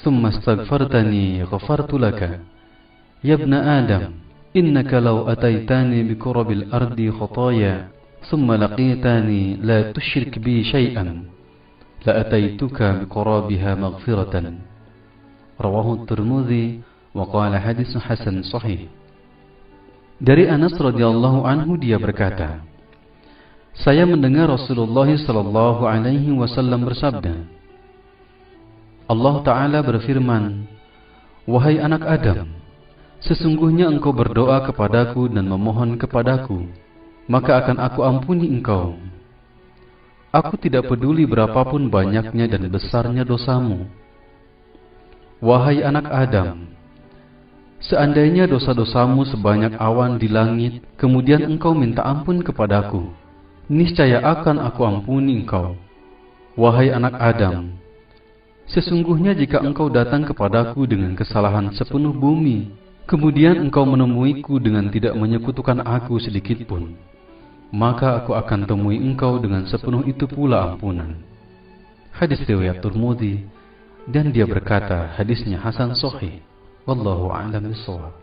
thumma astaghfartani ghafartu laka ya ibna Adam innaka law ataitani bi qurabil ardi khataaya thumma laqitani la tushrik bi shay'an la ataituka bi qurabiha maghfiratan. Rawahu Tirmidzi wa qala hadits hasan sahih. Dari Anas radhiyallahu anhu dia berkata, saya mendengar Rasulullah sallallahu alaihi wasallam bersabda, Allah Ta'ala berfirman, wahai anak Adam, sesungguhnya engkau berdoa kepadaku dan memohon kepadaku, maka akan aku ampuni engkau. Aku tidak peduli berapapun banyaknya dan besarnya dosamu. Wahai anak Adam, seandainya dosa-dosamu sebanyak awan di langit, kemudian engkau minta ampun kepadaku, niscaya akan aku ampuni engkau. Wahai anak Adam, sesungguhnya jika engkau datang kepadaku dengan kesalahan sepenuh bumi, kemudian engkau menemuiku dengan tidak menyekutukan aku sedikitpun, maka aku akan temui engkau dengan sepenuh itu pula ampunan. Hadis riwayat Tirmidzi, dan dia berkata hadisnya hasan sahih. Wallahu a'lam bishawab.